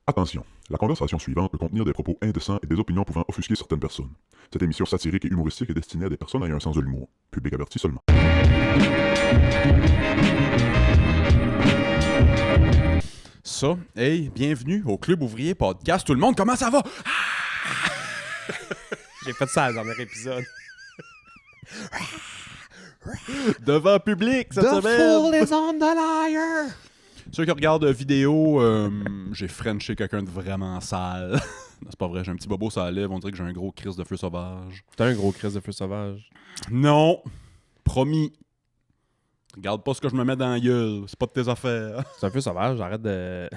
Attention, la conversation suivante peut contenir des propos indécents et des opinions pouvant offusquer certaines personnes. Cette émission satirique et humoristique est destinée à des personnes ayant un sens de l'humour. Public averti seulement. Ça, hey, bienvenue au Club Ouvrier Podcast. Tout le monde, comment ça va? J'ai fait ça dans le dernier épisode. Devant public cette semaine. fool is on the liar! Ceux qui regardent vidéo, j'ai frenché quelqu'un de vraiment sale. Non, c'est pas vrai, j'ai un petit bobo sur la lèvre, on dirait que j'ai un gros crise de feu sauvage. T'as un gros crise de feu sauvage. Non, promis. Regarde pas ce que je me mets dans la gueule, c'est pas de tes affaires. C'est un feu sauvage, j'arrête de...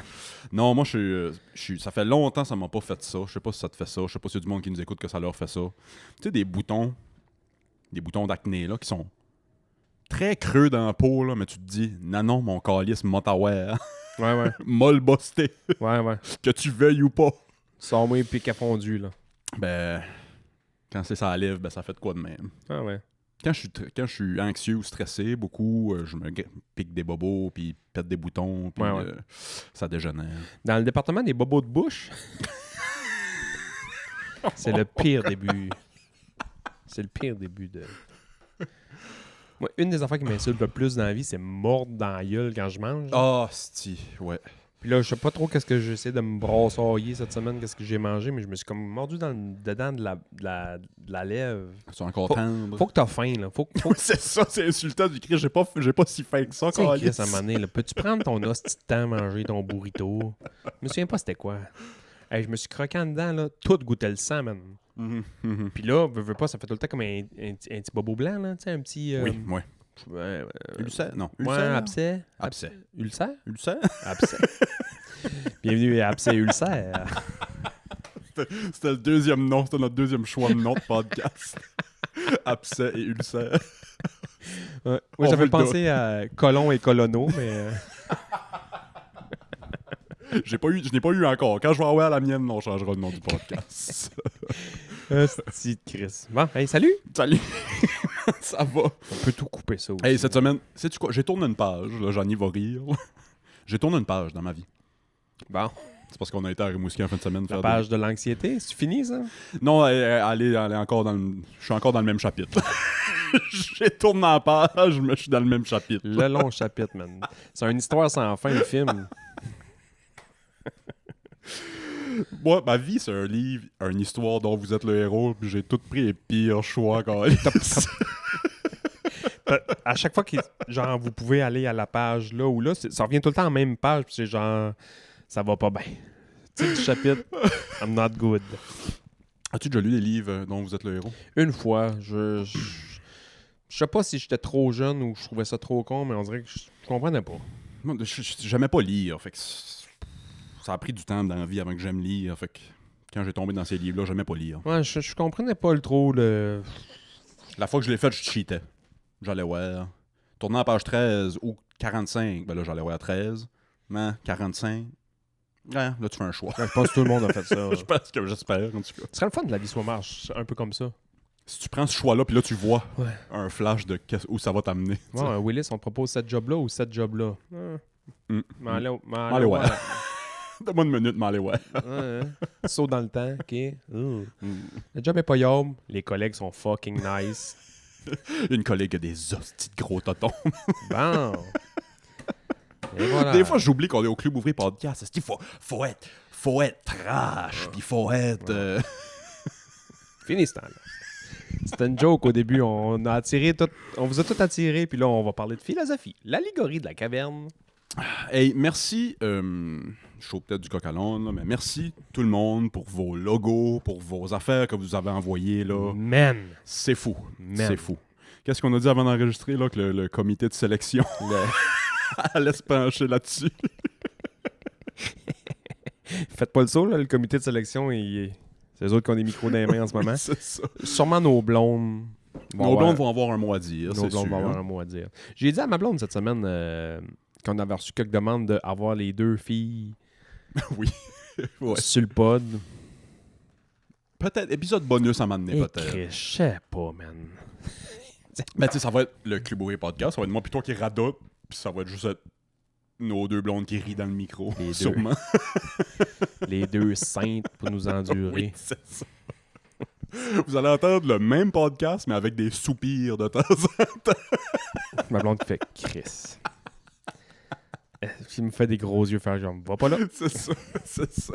Non, moi, je suis. Ça fait longtemps que ça m'a pas fait ça. Je sais pas si ça te fait ça. Je sais pas s'il y a du monde qui nous écoute que ça leur fait ça. Tu sais, des boutons d'acné, là, qui sont très creux dans la peau, là, mais tu te dis, non, mon calice m'ottawa, Ouais. molle busté, Ouais. que tu veuilles ou pas. Sans-moi pique à fondu, là. Ben, quand c'est ça lève, ben, ça fait de quoi de même. Ah ouais. Quand je suis anxieux ou stressé, beaucoup, je me pique des bobos, puis pète des boutons, puis Ouais. ça dégénère. Dans le département des bobos de bouche, c'est le pire début. C'est le pire début de... Moi, une des affaires qui m'insulte le plus dans la vie, c'est mordre dans la gueule quand je mange. Ah, ouais. Puis là, je sais pas trop qu'est-ce que j'essaie de me brassailler cette semaine, qu'est-ce que j'ai mangé, mais je me suis comme mordu dedans de la lèvre. C'est encore tendre. Faut que t'as faim, là. Faut C'est ça, c'est insultant du cri. J'ai pas si faim que ça, Tu sais, câlisse. Chris, à un moment donné, là, peux-tu prendre ton hostie de temps à manger ton burrito? Je me souviens pas c'était quoi. Hey, je me suis croqué en dedans, là, tout goûtait le sang, man. Mhm. Puis là, veux pas, ça fait tout le temps comme un petit bobo blanc, là, tu sais, un petit... Oui. Ouais, Ulcère, non. ouais, Ulcère. abcès. Abcès. Ulcère? Ulcère? Abcès. Bienvenue à Abcès Ulcère. C'était le deuxième nom, c'était notre deuxième choix de nom de podcast. Abcès et ulcère. Ouais. On Moi, vous j'avais le pensé à colon et colono, mais... Je n'ai pas eu encore. Quand je vais avoir à la mienne, on changera le nom du podcast. Hostie de Chris. Bon, hey, salut! Salut! Ça va? On peut tout couper ça aussi. Hey, cette semaine, sais-tu quoi? J'ai tourné une page, là, Johnny va rire. J'ai tourné une page dans ma vie. Bon, C'est parce qu'on a été à Rimouski en fin de semaine. la faire page de l'anxiété, c'est fini, ça? Non, elle est encore dans le... Je suis encore dans le même chapitre. J'ai tourné la page, mais je suis dans le même chapitre. Le long chapitre, man. C'est une histoire sans fin, le film. Moi, ma vie, c'est un livre, une histoire dont vous êtes le héros, puis j'ai tout pris les pires choix quand À chaque fois que genre vous pouvez aller à la page là ou là, ça revient tout le temps en même page, puis c'est genre ça va pas bien. Tu sais, le chapitre I'm not good. As-tu déjà lu les livres dont vous êtes le héros? Une fois, je sais pas si j'étais trop jeune ou je trouvais ça trop con, mais on dirait que je comprenais pas. Moi, j'aimais pas lire, fait que ça a pris du temps dans la vie avant que j'aime lire, fait que quand j'ai tombé dans ces livres-là, j'aimais pas lire. Ouais, je comprenais pas le trop le... La fois que je l'ai fait, je cheatais. J'allais voir. Tournant à page 13 ou 45, ben là, j'allais voir à 13. Mais 45, ouais, là, tu fais un choix. Je pense que tout le monde a fait ça. Je pense que j'espère, en tout cas. Ce serait le fun de la vie soit marche, un peu comme ça. Si tu prends ce choix-là, puis là, tu vois Ouais. un flash de où ça va t'amener. Ouais, Willis, on te propose cette job-là ou cette job-là. M'en Allez, ouais. Donne-moi une minute, mais allez, ouais. Saut dans le temps, ok. Le job est pas yob, les collègues sont fucking nice. Une collègue a des hosties de gros totons. Bon. Et voilà. Des fois, j'oublie qu'on est au Club Ouvrier Podcast. Il faut être trash, puis faut être... Fini ce temps-là. C'était une joke au début. On a attiré tout, on vous a tout attiré, puis là, on va parler de philosophie. L'allégorie de la caverne. Hey, merci. Je suis peut-être du coq à l'âne, là, mais merci tout le monde pour vos logos, pour vos affaires que vous avez envoyées. Là. Man. C'est fou. Man. C'est fou. Qu'est-ce qu'on a dit avant d'enregistrer, là, que le comité de sélection allait se pencher là-dessus? Faites pas le saut, là, le comité de sélection, c'est eux autres qui ont des micros dans les mains en ce moment. C'est ça. Sûrement nos blondes. Nos blondes vont avoir un mot à dire, Nos c'est blondes sûr. vont avoir un mot à dire. J'ai dit à ma blonde cette semaine qu'on avait reçu quelques demandes d'avoir les deux filles Oui. Ouais. sur le pod. Peut-être. Épisode bonus à m'amener, peut-être. Je sais pas, man. Mais tu sais, ça va être le Club Ouvrier Podcast. Ça va être moi puis toi qui radote. Puis ça va être juste être nos deux blondes qui rient dans le micro. Les deux. Sûrement. Les deux saintes pour nous endurer. Oui, c'est ça. Vous allez entendre le même podcast, mais avec des soupirs de temps en temps. Ma blonde qui fait Chris. Puis il me fait des gros yeux, faire genre, va pas là. C'est ça, c'est ça.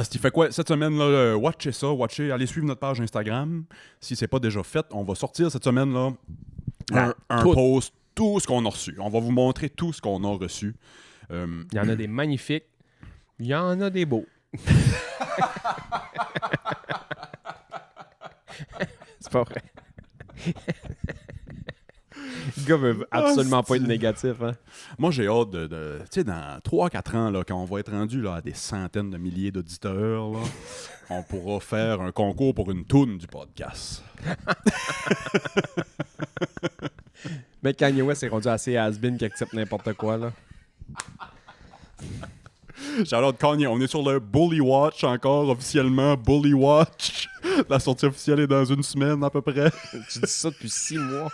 Ce qui fait quoi cette semaine là, watchez ça, allez suivre notre page Instagram. Si c'est pas déjà fait, on va sortir cette semaine là un post, tout ce qu'on a reçu. On va vous montrer tout ce qu'on a reçu. Il y en a des magnifiques, il y en a des beaux. C'est pas vrai. Le gars veut absolument pas être négatif, hein. Moi, j'ai hâte de tu sais, dans 3-4 ans, là, quand on va être rendu là, à des centaines de milliers d'auditeurs, là, on pourra faire un concours pour une toune du podcast. Mais Kanye West est rendu assez has-been qu'il accepte n'importe quoi, là. Shout-out Kanye, on est sur le Bully Watch encore, officiellement. Bully Watch. La sortie officielle est dans une semaine à peu près. Tu dis ça depuis 6 mois.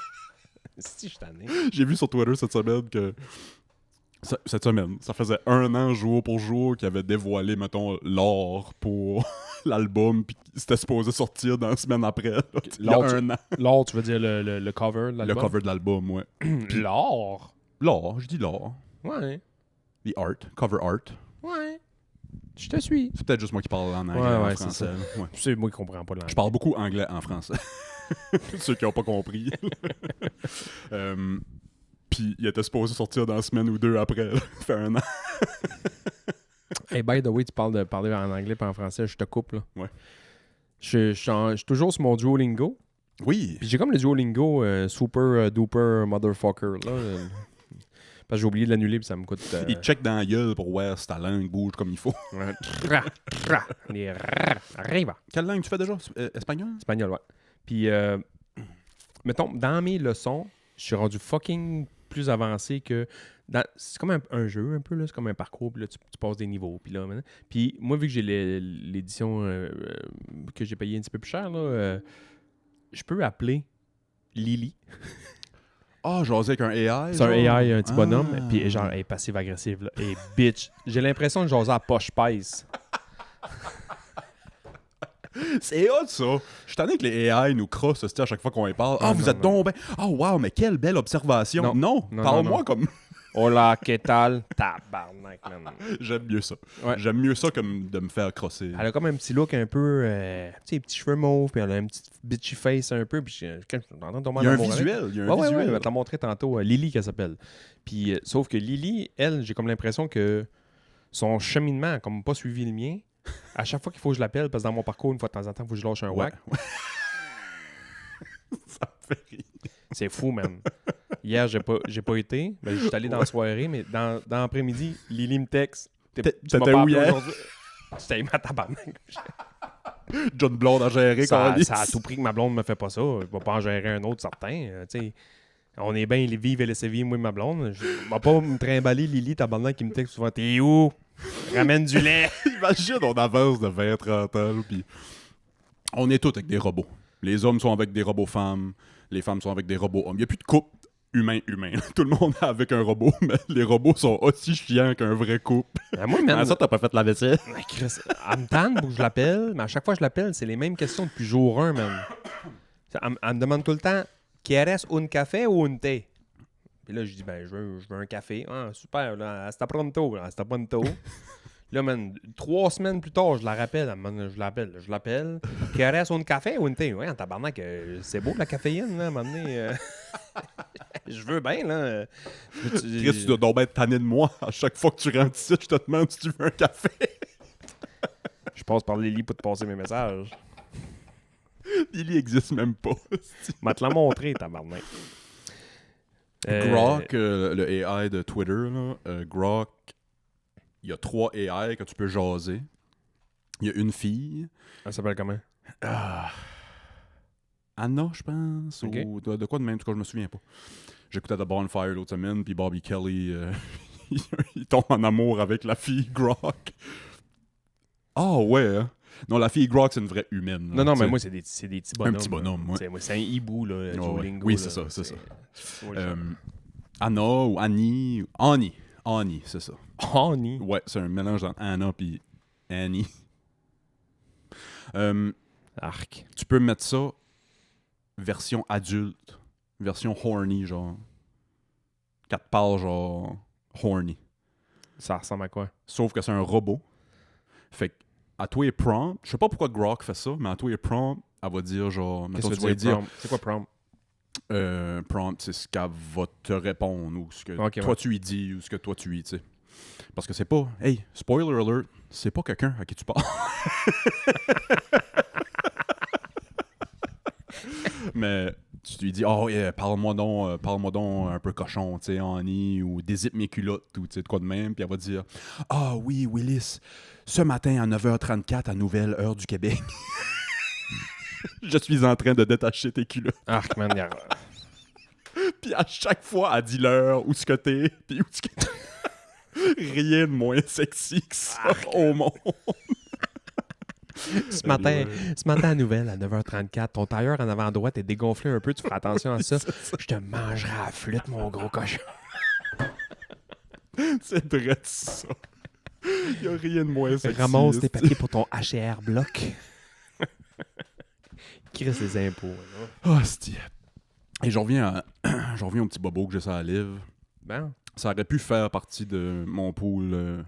Si, je t'en ai. J'ai vu sur Twitter cette semaine que... Cette semaine, ça faisait 1 an jour pour jour qu'il avait dévoilé, mettons, l'or pour l'album, puis c'était supposé sortir dans la semaine après. Là, il y a 1 an. L'or, tu veux dire le cover de l'album? Le cover de l'album, ouais. L'or? L'or, je dis l'or. Ouais. The art, cover art. Ouais. Je te suis. C'est peut-être juste moi qui parle en anglais, Ouais, en c'est français. ça. Ouais. C'est moi qui comprends pas l'anglais. Je parle beaucoup anglais en français. Ceux qui n'ont pas compris. Puis il était supposé sortir dans une semaine ou 2 après. Là. Ça fait 1 an. Hey, by the way, tu parles de parler en anglais pas en français, je te coupe, là. Ouais. Je suis toujours sur mon Duolingo. Oui. Puis j'ai comme le Duolingo super duper motherfucker, là. Parce que j'ai oublié de l'annuler, puis ça me coûte... Il check dans la gueule pour voir si ta langue bouge comme il faut. Les arriva. Quelle langue tu fais déjà? Espagnol? Espagnol, ouais. Puis, mettons, dans mes leçons, je suis rendu fucking plus avancé que... C'est comme un jeu, un peu, là. C'est comme un parcours, puis là, tu passes des niveaux. Puis là, puis moi, vu que j'ai l'édition que j'ai payée un petit peu plus cher, là, je peux appeler Lily. Ah, jaser avec un AI? C'est un AI, un petit bonhomme. Ah. Puis genre, elle est passive-agressive, là. Et bitch. J'ai l'impression de jaser à poche pèse. C'est hot, ça. Je suis tanné que les AI nous crossent à chaque fois qu'on les parle. Ah, vous êtes donc ben... Ah, wow, mais quelle belle observation. Non, parle-moi comme... Hola, que tal? Tabarnak, man. J'aime mieux ça. Ouais. J'aime mieux ça que de me faire crosser. Elle a comme un petit look un peu... tu sais, petits cheveux mauves, puis elle a un petit bitchy face un peu. Puis quand je suis en train de tomber en Il y a un amour avec- visuel. Il y a un Ouais, visuel. je vais te la montrer tantôt. Lily, qu'elle s'appelle. Puis, sauf que Lily, elle, j'ai comme l'impression que son cheminement a comme pas suivi le mien. À chaque fois qu'il faut que je l'appelle, parce que dans mon parcours, une fois de temps en temps, il faut que je lâche un whack. Ouais. Ça me fait rire. C'est fou, man. Hier, j'ai pas été. Ben, je suis allé dans la soirée, mais dans l'après-midi, Lily me texte. Tu m'as T'étais pas où appelé hier? aujourd'hui? J'étais ma tabarnak. John Blonde a géré Ça câlisse. a tout pris que ma blonde me fait pas ça. Je vais pas en gérer un autre certain. Tu sais, on est bien les vivre et laisser vivre, moi et ma blonde. Je vais pas me trimballer Lily, tabarnak, qui me texte souvent. T'es où? Ramène du lait. Imagine, on avance de 20-30 ans, puis on est tous avec des robots. Les hommes sont avec des robots femmes, les femmes sont avec des robots hommes. Il n'y a plus de couple humain-humain. Tout le monde est avec un robot, mais les robots sont aussi chiants qu'un vrai couple. Moi, man, Ça, t'as pas fait la vaisselle? mais Chris, elle me tanne pour que je l'appelle, mais à chaque fois que je l'appelle, c'est les mêmes questions depuis jour 1, man. Elle me demande tout le temps ¿Quieres un café ou un thé? Puis là, je dis ben, je veux un café. Ah, super, là, hasta pronto, hasta pronto. Là, man, 3 semaines plus tard, je la rappelle. Je l'appelle. ¿Quieres un café ou un thé? Ouais, en tabarnak, c'est beau la caféine, là, à un moment donné. Je veux bien, là. Chris, tu dois donc être tanné de moi. À chaque fois que tu rentres ici, je te demande si tu veux un café. Je passe par Lily pour te passer mes messages. Lily existe même pas. Je vais te la montrer, tabarnak. Grok, le AI de Twitter, là, Grok, il y a 3 AI que tu peux jaser. Il y a une fille. Elle s'appelle comment? Anna, je pense. Ok. Ou de quoi de même, en tout cas, je me souviens pas. J'écoutais The Bonfire l'autre semaine, puis Bobby Kelly, il tombe en amour avec la fille Grok. Ah ouais, hein? Non, la fille Grok, c'est une vraie humaine. Non, mais t'sais. moi, c'est des petits bonhommes. Un petit bonhomme, là. ouais. T'sais, moi, c'est un hibou, là, Duolingo. Oui, là. c'est ça, c'est ça. Ouais, Anna ou Annie, c'est ça. Honey. Ouais, c'est un mélange entre Anna puis Annie. Arc. Tu peux mettre ça version adulte, version horny, genre. 4 pages, genre horny. Ça ressemble à quoi? Sauf que c'est un robot. Fait que, à toi et prompt, je sais pas pourquoi Grok fait ça, mais à toi et prompt, elle va dire genre. Qu'est-ce Mettons, que tu tu vas veux dire? dire. C'est quoi prompt? Prompt, c'est ce qu'elle va te répondre ou ce que Ok, toi ouais. tu lui dis ou ce que toi tu lui dis. Parce que c'est pas. Hey, spoiler alert, c'est pas quelqu'un à qui tu parles. Mais tu lui dis, oh, yeah, parle-moi donc un peu cochon, tu sais, Annie, ou dézippe mes culottes, ou tu sais, de quoi de même. Puis elle va dire, ah oui, Willis, ce matin à 9h34 à Nouvelle Heure du Québec, je suis en train de détacher tes culottes. Arc, man. Puis à chaque fois, elle dit l'heure, où ce que t'es, puis où ce que t'es. Rien de moins sexy que ça au monde. Ce matin à Nouvelle, à 9h34, ton tailleur en avant à droite est dégonflé un peu. Tu feras attention à ça. Je te mangerai à la flûte, mon gros cochon. C'est vrai ça. Il a rien de moins sexy. Ramasse tes papiers pour ton HR bloc. Crisse les impôts. Là. Oh, c'est... Et j'en reviens au petit bobo que j'ai ça à livre. Ben, Ça aurait pu faire partie de mon pool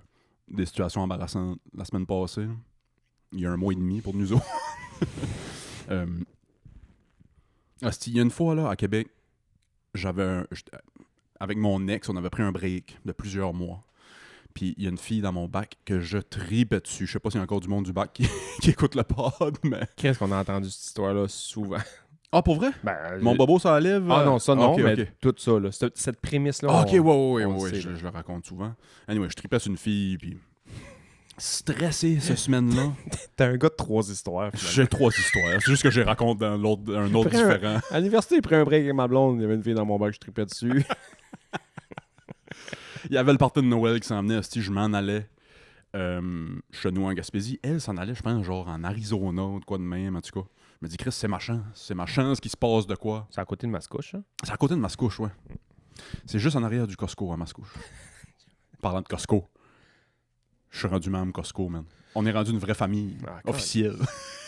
des situations embarrassantes la semaine passée. Il y a 1 mois et demi pour nous autres. Il y a une fois là, à Québec, avec mon ex, on avait pris un break de plusieurs mois. Puis il y a une fille dans mon bac que je tripais dessus. Je sais pas s'il y a encore du monde du bac qui écoute le pod, mais... qu'est-ce qu'on a entendu cette histoire-là souvent? Ah, pour vrai? Ben, Mon bobo, ça lève? Ah non, ça non, ok, mais ok. tout ça, là, cette prémisse-là. Ah, ok, ouais, on ouais, le sait, je là. le raconte souvent. Anyway, je tripais sur une fille, puis... Stressé, cette semaine-là. T'es un gars de 3 histoires. finalement. J'ai 3 histoires. C'est juste que j'ai raconte dans un autre Après un- différent. À l'université, j'ai pris un break avec ma blonde. Il y avait une fille dans mon bac, je tripais dessus. Il y avait le party de Noël qui s'en venait. Je m'en allais chez nous en Gaspésie. Elle s'en allait, je pense, genre en Arizona ou de quoi de même, en tout cas. Je me dis, Chris, c'est ma chance. C'est ma chance qu'il se passe de quoi. C'est à côté de Mascouche, hein? C'est à côté de Mascouche, ouais. C'est juste en arrière du Costco à Mascouche. Parlant de Costco. Je suis rendu même Costco, man. On est rendu une vraie famille Ah, officielle.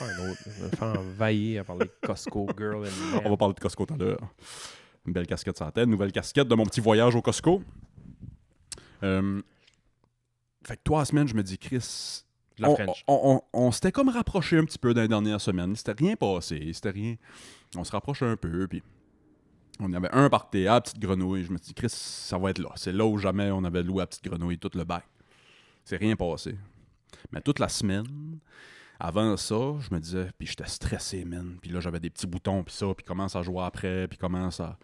Un autre. Je vais me faire envahir à parler de Costco, girl and On va parler de Costco tout à l'heure. Une belle casquette sur la tête, une nouvelle casquette de mon petit voyage au Costco. Fait que toi, la semaine, je me dis, Chris, La French. on s'était comme rapproché un petit peu dans les dernières semaines. C'était rien passé, c'était rien. On se rapproche un peu, puis on avait un party à la Petite Grenouille. Je me suis dit, Chris, ça va être là. C'est là où jamais on avait loué à Petite Grenouille, tout le bac. C'est rien passé. Mais toute la semaine, avant ça, je me disais, puis j'étais stressé, man. Puis là, j'avais des petits boutons, puis ça, puis commence à jouer après, puis commence à...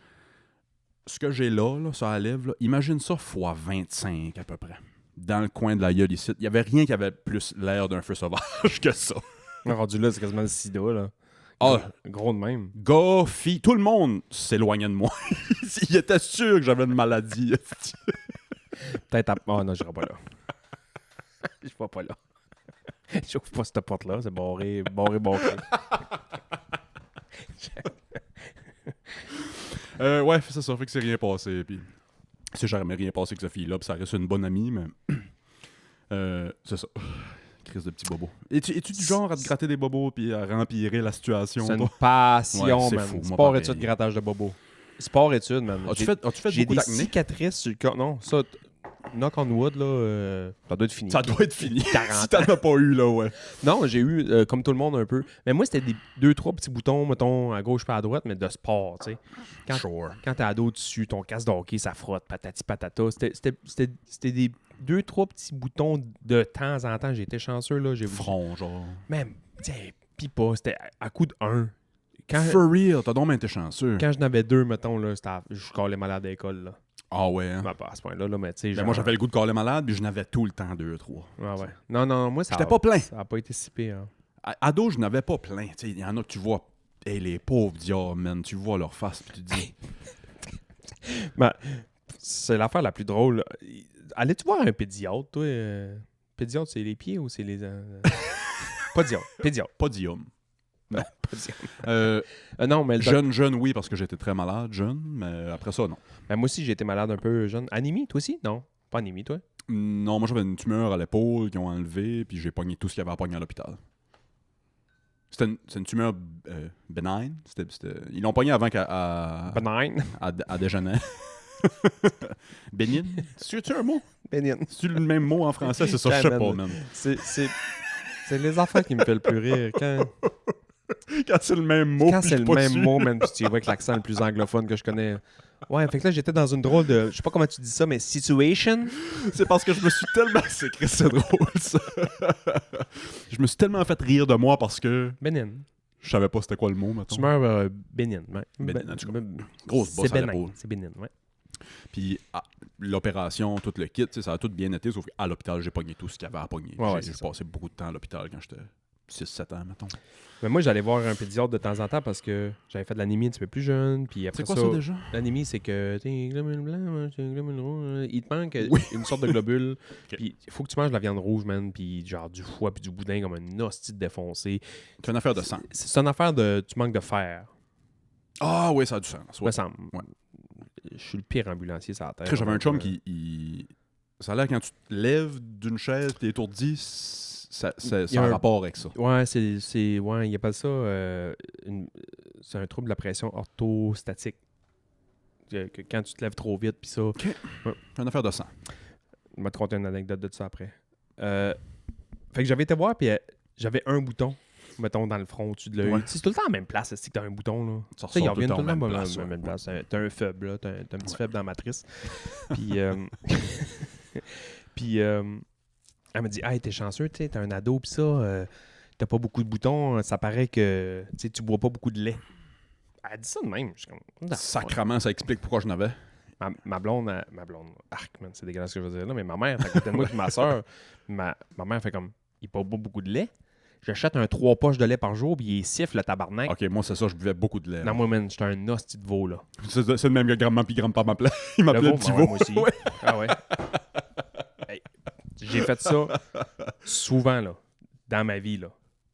Ce que j'ai là, ça à la lèvre, là, imagine ça fois 25 à peu près. Dans le coin de la gueule ici. Il n'y avait rien qui avait plus l'air d'un feu sauvage que ça. Rendu là, c'est quasiment le sida, là. Ah, Gros de même. gars, filles, tout le monde s'éloignait de moi. Il était sûr que j'avais une maladie. Peut-être à... Oh non, je serai pas là. Je vais pas là. J'ouvre pas cette porte-là, c'est barré. Ouais, c'est ça, fait que c'est rien passé. Puis c'est jamais rien passé avec cette fille-là, puis ça reste une bonne amie, mais c'est ça. Crise de petit bobo. Es-tu du genre à te gratter des bobos puis à rempirer la situation? C'est une toi? passion, Ouais, c'est man. fou, moi, Sport-études, pareil. grattage de bobo. Sport-études, man. As-tu fait J'ai beaucoup des d'acné? cicatrices sur le corps. Non, ça, knock on wood, là, ça doit être fini. Ça doit être fini. 40 Si t'en as pas eu, là, ouais. Non, j'ai eu, comme tout le monde, un peu. Mais moi, c'était des 2-3 petits boutons, mettons, à gauche pas à droite, mais de sport, tu sais. Quand- Sure. Quand t'es ado dessus, ton casque de hockey, ça frotte, patati patata. C'était des 2-3 petits boutons de temps en temps. J'ai été chanceux, là. J'ai Front, genre. même, tiens, pis pas. C'était à coup de 1. Quand, For real, t'as donc bien été chanceux. quand j'en avais 2, mettons, là, je collais malade à l'école, là. Ah ouais, hein? Ben, pas à ce point-là, là, mais tu sais. Ben, moi, j'avais le goût de coller malade, puis je n'avais tout le temps 2-3. Ah ouais. Non, moi, ça J'étais pas plein. Ça a pas été si pire. Hein. Ado, je n'avais pas plein. Il y en a que tu vois, hey, les pauvres diables, man, tu vois leur face, puis tu te dis... Ben, c'est l'affaire la plus drôle. Allais-tu voir un pédiatre, toi? Pédiatre, c'est les pieds ou c'est les... Pas diatre. Pédiatre. Pas d'ium. Pas diatre. Non, mais le Jeune, oui, parce que j'étais très malade, jeune, mais après ça, non. Ben, moi aussi, j'ai été malade un peu jeune. Anémie, toi aussi? Non. Pas anémie, toi? Non, moi j'avais une tumeur à l'épaule qu'ils ont enlevé, puis j'ai pogné tout ce qu'il y avait à pogner à l'hôpital. C'est une tumeur benign. Ils l'ont pogné avant à Benign. déjeuner. Bénigne? C'est-tu un mot? Benign. C'est le même mot en français? C'est ça, je sais pas, même. C'est les enfants qui me fait le plus rire. Quand c'est le même mot, Quand puis c'est je le suis pas même dessus. mot, man, puis tu vois avec l'accent le plus anglophone que je connais. Ouais, fait que là, j'étais dans une drôle de... Je sais pas comment tu dis ça, mais situation. C'est parce que je me suis tellement... C'est drôle, ça. Je me suis tellement fait rire de moi parce que Bénigne. je savais pas c'était quoi le mot, mettons. Tumeur bénigne. Ouais. Bénigne, en tout cas. Grosse bosse C'est à bénin. l'épaule. C'est bénigne, ouais. Puis l'opération, tout le kit, ça a tout bien été, sauf qu'à l'hôpital, j'ai pogné tout ce qu'il y avait à pogner. Ouais, J'ai passé beaucoup de temps à l'hôpital quand j'étais 6-7 ans, mettons. Mais moi, j'allais voir un pédiatre de temps en temps parce que j'avais fait de l'anémie un petit peu plus jeune. Puis après C'est quoi ça déjà? l'anémie, c'est que t'es un globule blanc, t'es un globule rouge. Il te manque Oui. une sorte de globule. Ok. Puis il faut que tu manges de la viande rouge, man. Puis genre du foie, puis du boudin comme un hostie de défoncé. C'est une affaire de sang. C'est une affaire de... Tu manques de fer. Ah oui, ça a du sens. Me semble. Ouais. Je suis le pire ambulancier sur la terre. J'avais un chum qui... Ça a l'air quand tu te lèves d'une chaise, t'es étourdi, ça Il y a a un- un rapport avec ça. Ouais, ouais, il appelle ça c'est un trouble de la pression orthostatique. Que quand tu te lèves trop vite, puis ça. C'est une affaire de sang. Je vais te conter une anecdote de ça après. Fait que j'avais été voir, puis j'avais un bouton, mettons, dans le front au-dessus de l'œil. Ouais. Tu sais, c'est tout le temps à la même place, c'est que t'as un bouton, là. Ça Tu sais, ils ressort tout le reviennent temps tout le temps aux à mêmes la places, même ouais. place. T'as un faible, là. T'as un petit faible dans la matrice. Puis, puis elle m'a dit, hey, t'es chanceux, tu sais, t'as un ado, puis ça, t'as pas beaucoup de boutons, ça paraît que tu sais, tu bois pas beaucoup de lait. Elle a dit ça de même. Je suis comme, Sacrement, ça explique pourquoi je n'avais. ma blonde, arc, man, c'est dégueulasse ce que je veux dire là, mais ma mère, est à côté de moi, puis ma soeur, ma mère fait comme, il boit pas beaucoup de lait. J'achète 3 poches de lait par jour, puis il siffle le tabarnak. Ok, moi c'est ça, je buvais beaucoup de lait. Non, moi, man, j'étais un hostie de veau, là. C'est le même que grand-maman puis grand-papa m'appelait. Il Le m'appelait veau, le petit ben ouais, veau. moi aussi. Ouais. Ah ouais. Hey, j'ai fait ça souvent, là, dans ma vie, là.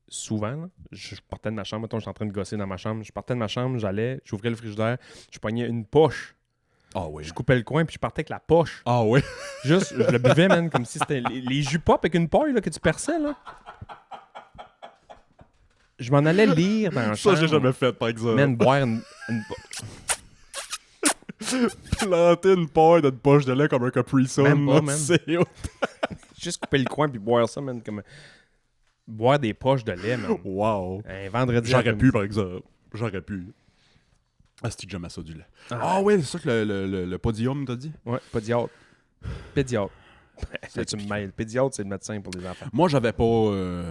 Souvent, là. Je partais de ma chambre, mettons, je suis en train de gosser dans ma chambre. Je partais de ma chambre, j'allais, j'ouvrais le frigidaire, je pognais une poche, Ah oui. je coupais le coin, puis je partais avec la poche. Ah oui. Juste, je le buvais, man, comme si c'était les jus pop avec une paille, là, que tu perçais, là. Je m'en allais lire dans la Ça, chambre. j'ai jamais fait, par exemple. Man, boire une Planter une paille d'une poche de lait comme un Capri Sun. Même pas, là, man. c'est hot. juste couper le coin puis boire ça, man, comme... Boire des poches de lait, man. Wow. Un vendredi... J'aurais après-midi. pu, par exemple. J'aurais pu. Ah, c'est que j'aimais ça, du lait. Ah, Ah ouais, c'est ça que le podium t'a dit? Ouais, pédiatre. Pédiatre. C'est Tu me mêles. Pédiatre, c'est le médecin pour les enfants. Moi, j'avais pas...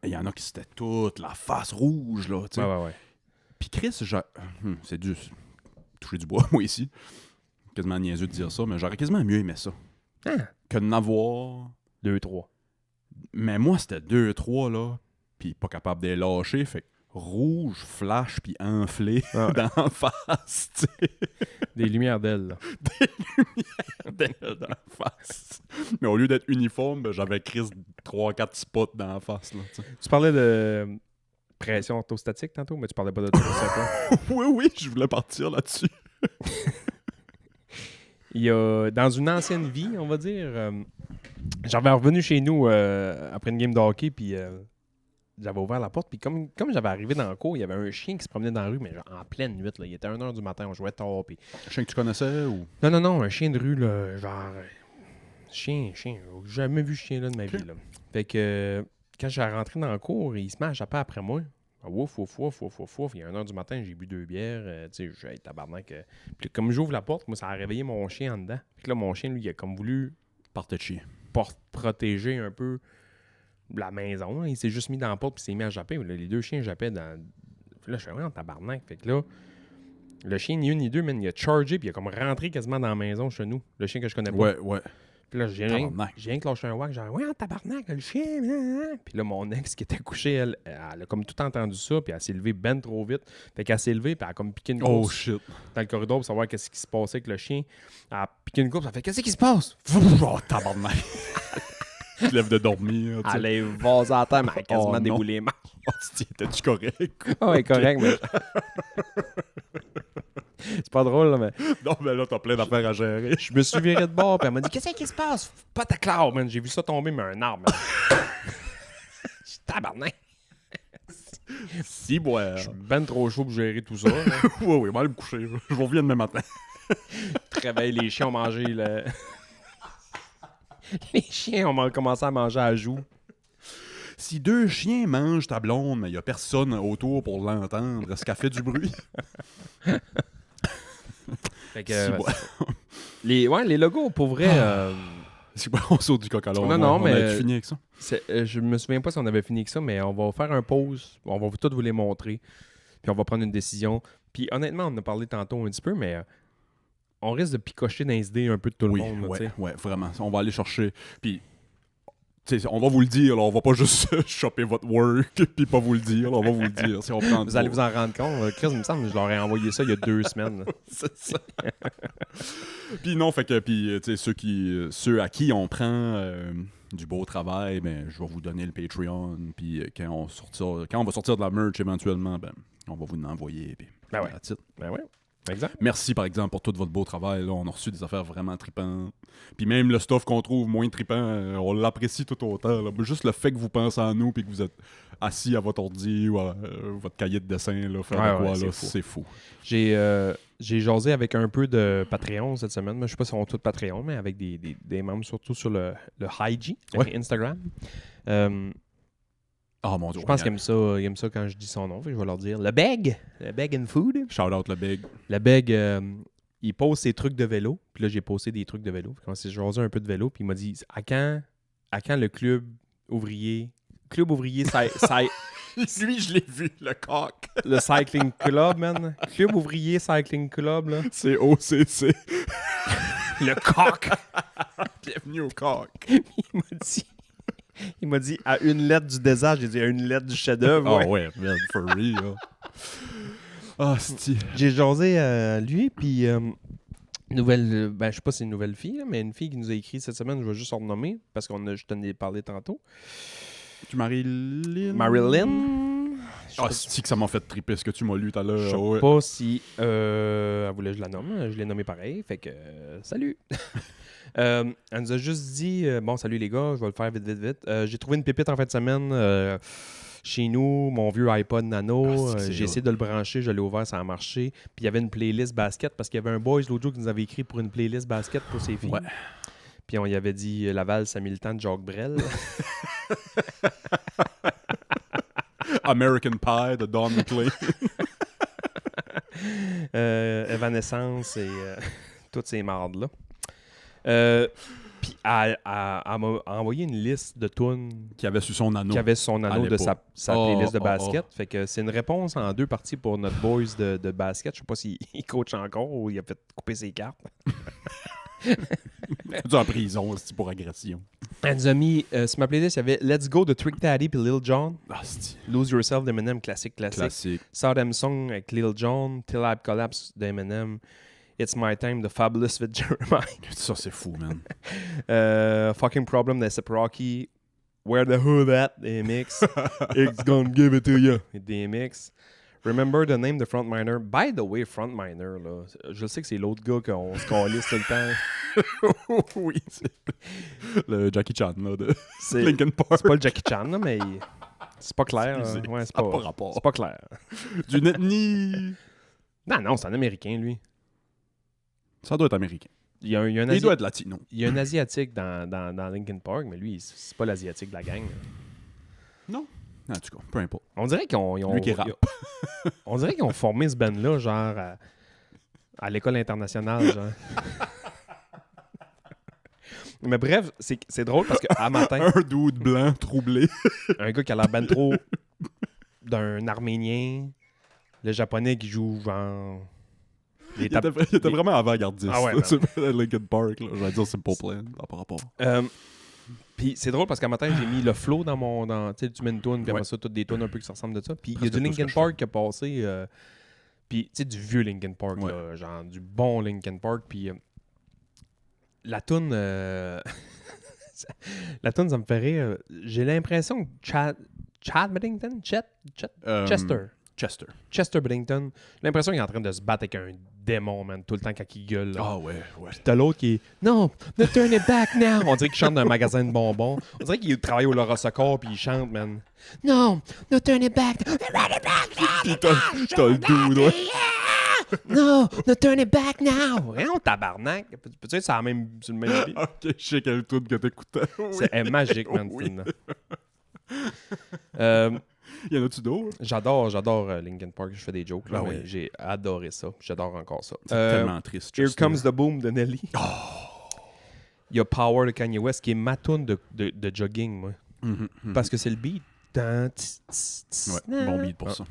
Il y en a qui c'était toute la face rouge, là, tu sais. Ouais. Puis Chris, c'est dû toucher du bois, moi, ici. Quasiment niaiseux de dire ça, mais j'aurais quasiment mieux aimé ça. Ah. Que de n'avoir... 2, 3. Mais moi, c'était 2-3, là, puis pas capable de les lâcher, fait que rouge, flash, puis enflé Ah ouais. d'en face, tu sais. Des lumières d'ailes, là. D'en face. Mais au lieu d'être uniforme, ben, j'avais Chris 3-4 spots d'en face, là, tu sais. Tu parlais de pression orthostatique tantôt, mais tu parlais pas de ça. Oui, je voulais partir là-dessus. Il y a, dans une ancienne vie, on va dire, j'avais revenu chez nous après une game de hockey, puis j'avais ouvert la porte, puis comme j'avais arrivé dans le cours, il y avait un chien qui se promenait dans la rue, mais genre en pleine nuit, là. Il était 1h du matin, on jouait tard, puis... Un chien que tu connaissais, ou... Non, un chien de rue, là, genre... Chien, j'ai jamais vu ce chien-là de ma vie, là. Fait que quand j'ai rentré dans le cours, il se met à japper après moi. Wouf, wouf, wouf, wouf, wouf, wouf. Il est 1h du matin, j'ai bu 2 bières. Tu sais, j'ai hey, tabarnak. Puis comme j'ouvre la porte, moi, ça a réveillé mon chien en dedans. Fait que là, mon chien, lui, il a comme voulu Partait de chien. protéger un peu la maison. Hein. Il s'est juste mis dans la porte puis s'est mis à japper. Là, les 2 chiens jappaient dans... Là, je suis vraiment en tabarnak. Fait que là, le chien, ni une ni deux, man, il a chargé puis il a comme rentré quasiment dans la maison chez nous. Le chien que je connais pas. Ouais. Puis là, j'ai rien Tabarnak. que lâché un whack, genre, ouais, en tabarnak, le chien. Puis là, mon ex qui était couché, elle a comme tout entendu ça, puis elle s'est levée ben trop vite. Fait qu'elle s'est levée, puis elle a comme piqué une Oh course shit. dans le corridor pour savoir qu'est-ce qui se passait avec le chien. Elle a piqué une course, elle a fait, qu'est-ce qui se passe? Oh, tabarnak. Tu te lèves de dormir, tu sais. Elle est vasée à terre, mais elle a quasiment Oh, déboulé les mains. Oh, étais-tu correct? Ah ouais, correct, mais. C'est pas drôle, là, mais Non, mais là, t'as plein d'affaires à gérer. je me suis viré de bord, puis elle m'a dit « Qu'est-ce qui se passe? » Pas ta clave, man. J'ai vu ça tomber, mais un arbre, man. Je suis tabarnak. Si, boire. Je suis ben trop chaud pour gérer tout ça. là. Oui, moi, aller me coucher. Je vous reviens demain matin. Je réveille, les chiens ont mangé le... Les chiens ont commencé à manger à joue. Si 2 chiens mangent ta blonde, mais il n'y a personne autour pour l'entendre, est-ce qu'elle fait du bruit? Fait que, Si, les logos, pour vrai... C'est pas on saute du coq à l'âne. Non, non, on mais- a fini avec ça. je me souviens pas si on avait fini avec ça, mais on va faire un pause. On va tous vous les montrer. Puis on va prendre une décision. Puis honnêtement, on en a parlé tantôt un petit peu, mais on risque de picocher dans les idées un peu de tout le monde. là, tu sais. ouais, vraiment. On va aller chercher. Puis, tu sais, on va vous le dire. Là, on va pas juste choper votre work puis pas vous le dire. Là, on va vous le dire. Si on prend Vous allez vous en rendre compte. Chris, il me semble que je leur ai envoyé ça il y a 2 semaines. là. C'est ça. Puis non, fait que puis tu sais ceux à qui on prend du beau travail, ben je vais vous donner le Patreon, puis quand on va sortir de la merch éventuellement, ben on va vous l'envoyer puis Ben ouais. that's it. Ben ouais, exact. Merci par exemple pour tout votre beau travail là, on a reçu des affaires vraiment tripantes. Puis même le stuff qu'on trouve moins trippant, on l'apprécie tout autant là. Juste le fait que vous pensez à nous puis que vous êtes assis à votre ordi ou à votre cahier de dessin là, faire Ouais, de quoi ouais, là, c'est fou. c'est fou. J'ai jasé avec un peu de Patreon cette semaine. Moi, je sais pas si on tous Patreon, mais avec des membres, surtout sur le IG, Ouais. Instagram. Ah mon dieu. Je pense qu'ils aiment ça quand je dis son nom. Fait que je vais leur dire le Beg and Food. Shout out le big. Le Beg, il pose ses trucs de vélo. Puis là, j'ai posté des trucs de vélo. Puis quand j'ai jasé un peu de vélo, puis il m'a dit à quand le club ouvrier Lui, je l'ai vu, le coq. le cycling club, man. Club ouvrier cycling club, là. C'est OCC. Le coq. Bienvenue au coq. Il m'a dit à une lettre du désert, j'ai dit à une lettre du chef-d'œuvre. Ah ouais. ouais, man, for real. Ah, c'ti. J'ai jasé à lui, puis nouvelle, ben je sais pas si c'est une nouvelle fille, là, mais une fille qui nous a écrit cette semaine, je vais juste en renommer parce je t'en ai parlé tantôt. Tu Marilyn? Marilyn. Je Ah, sais c'est que ça m'a fait triper ce que tu m'as lu tout à l'heure. je sais Ouais. pas si elle voulait que je la nomme. Je l'ai nommé pareil, fait que salut. Elle nous a juste dit bon, salut les gars, je vais le faire vite. J'ai trouvé une pépite en fin de semaine chez nous, mon vieux iPod Nano. c'est J'ai hot. essayé de le brancher, je l'ai ouvert, ça a marché. Puis il y avait une playlist basket parce qu'il y avait un boys l'autre jour qui nous avait écrit pour une playlist basket pour ses filles. Ouais. Puis on y avait dit Laval, ça mis le temps de Jacques Brel. American Pie de Don McLean. Evanescence et toutes ces mardes-là. Puis elle m'a envoyé une liste de tunes Qui avait su son anneau. qui avait son À anneau de l'époque. sa Oh, playlist de oh, basket. Fait que c'est une réponse en 2 parties pour notre boys de basket. Je sais pas s'il coach encore ou il a fait couper ses cartes. Tu en prison c'est pour agression. Elle nous a mis, sur ma playlist, il y avait Let's Go de Trick Daddy puis Lil Jon. Ah, c'est Lose Yourself d'Eminem, classique. classique. Southern Song avec Lil Jon. Till I Collapse d'Eminem. It's My Time de Fabulous with Jeremiah. Ça, c'est fou, man. Fucking Problem d'A$AP Rocky. Where the Hood At DMX. It's gonna give it to you. DMX. Remember the name de Frontminer. By the way, Frontminer, là, je sais que c'est l'autre gars qu'on se calisse tout le temps. Oui, c'est le Jackie Chan là, de C'est Linkin Park. c'est pas le Jackie Chan, là, mais c'est pas clair. Excusez, Ouais, c'est ça a pas, pas rapport. c'est pas clair. D'une ethnie. Non, c'est un Américain, lui. Ça doit être américain. Il y a un Il doit être latino. il y a un Asiatique dans Linkin Park, mais lui, c'est pas l'Asiatique de la gang. Non. En tout cas, peu importe. On dirait qu'ils ont... Lui qui rappe. On dirait qu'ils ont formé ce band-là, genre, à l'école internationale, genre. Mais bref, c'est drôle parce qu'à matin, Un dude blanc troublé. un gars qui a l'air ben trop d'un Arménien, le Japonais qui joue, genre... Il était vraiment avant-gardiste. Ah ouais, là, sur Linkin Park. Là. Je vais dire Simple Plan, par rapport. Puis c'est drôle parce qu'à matin, j'ai mis le flow dans mon... Tu sais, tu mets une toune, puis après Ouais. ça, toutes des tounes un peu qui se ressemblent de ça. Puis il y a Presque du tout ce que Linkin je fais. Park qui a passé... puis, tu sais, du vieux Linkin Park, Ouais. là, genre du bon Linkin Park. Puis la toune... la toune, ça me fait rire. J'ai l'impression que Chad Bennington? Chester. Chester. Chester Bennington, j'ai l'impression qu'il est en train de se battre avec un démon, man, tout le temps quand il gueule. Là. Ah ouais. Puis t'as l'autre qui est « Non, no turn it back now! » On dirait qu'il chante dans un magasin de bonbons. On dirait qu'il travaille au Laura Secours puis il chante, man. « Non, no turn it back! Turn it back now! T'as le doux, ouais. No, no turn it back now! » Rien, tabarnak! Peut-être que c'est sur le même beat. Ok, je sais quel tune que t'écoutais. C'est magique, man, Oui. ce tune-là. Y en a-tu d'autres? J'adore Linkin Park. Je fais des jokes. Là, Ah mais oui. j'ai adoré ça. J'adore encore ça. C'est tellement triste. Here Chester. Comes the Boom de Nelly. Il y a Power de Kanye West qui est ma tune de jogging, moi. Parce que c'est le beat. Ouais, bon beat pour ça.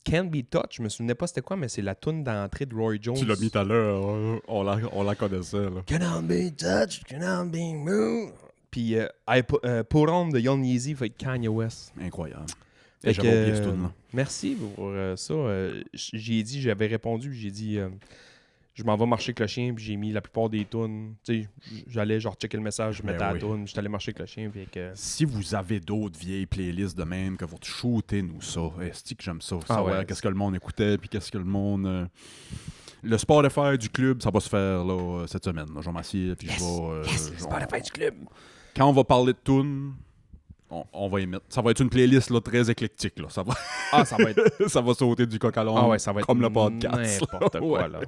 Can't Be Touched, je me souvenais pas c'était quoi, mais c'est la tune d'entrée de Roy Jones. Tu l'as mis tout à l'heure, on la connaissait. Là. Cannot be touched, cannot be moved. Puis Put On de Young Yeezy fait Kanye West. Incroyable. Fait Et j'avais que, oublié ce tune-là. merci pour ça. J'avais répondu, j'ai dit je m'en vais marcher avec le chien, puis j'ai mis la plupart des tunes. Tu sais, j'allais genre checker le message, je mettais la tune, j'étais allé marcher avec le chien. Puis Si vous avez d'autres vieilles playlists de même, que vous shootez-nous ça. Est-ce que j'aime ça? Savoir ouais. qu'est-ce que le monde écoutait, puis qu'est-ce que le monde... Le Spotify du club, ça va se faire là, cette semaine. Là. Je vais m'assieds, puis je vais... Spotify du club. Quand on va parler de tunes, on va y mettre. Ça va être une playlist là, très éclectique. Là. Ça va... Ça va être... ça va sauter du coq à l'âne, ça va être comme le podcast. n'importe quoi, Ouais. là. Ouais.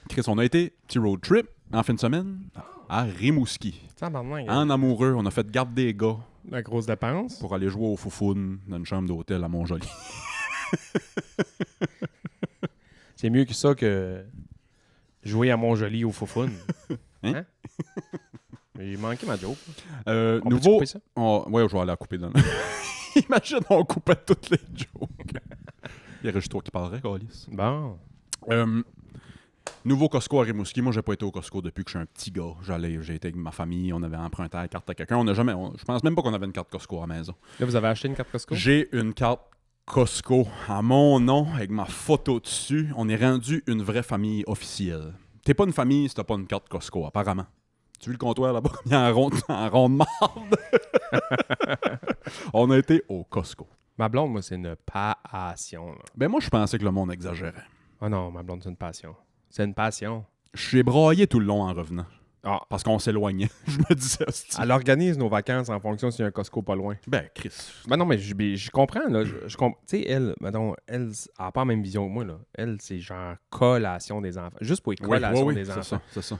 Chris, on a été petit road trip en fin de semaine à Rimouski. Tabarnak, En amoureux, on a fait garde des gars la grosse dépense. pour aller jouer au Foufoune dans une chambre d'hôtel à Montjoli. C'est mieux que ça que jouer à Montjoli au Foufoune. Hein? J'ai manqué ma joke. On peut Nouveau. couper ça? Ouais, je vais aller la couper dans Imagine, on coupait toutes les jokes. Il y aurait juste toi qui parlerais, Calis. Bon. Nouveau Costco à Rimouski. Moi, j'ai pas été au Costco depuis que je suis un petit gars. J'ai été avec ma famille, on avait emprunté la carte à quelqu'un. Je pense même pas qu'on avait une carte Costco à la maison. Là, vous avez acheté une carte Costco? J'ai une carte Costco à mon nom avec ma photo dessus. On est rendu une vraie famille officielle. T'es pas une famille si t'as pas une carte Costco, apparemment. Tu vois le comptoir là-bas? Il y a un rond de marde. On a été au Costco. Ma blonde, moi, c'est une passion. Là. Ben moi, je pensais que le monde exagérait. Oh non, ma blonde, c'est une passion. C'est une passion. Je suis braillé tout le long en revenant. Ah. Parce qu'on s'éloignait. Je me disais, hostie. Elle organise nos vacances en fonction s'il y a un Costco pas loin. Ben, Chris. Ben non, mais je comprends, là. Tu sais, elle, mettons, elle a pas la même vision que moi, là. Elle, c'est genre collation des enfants. Juste pour les collations des enfants. C'est ça.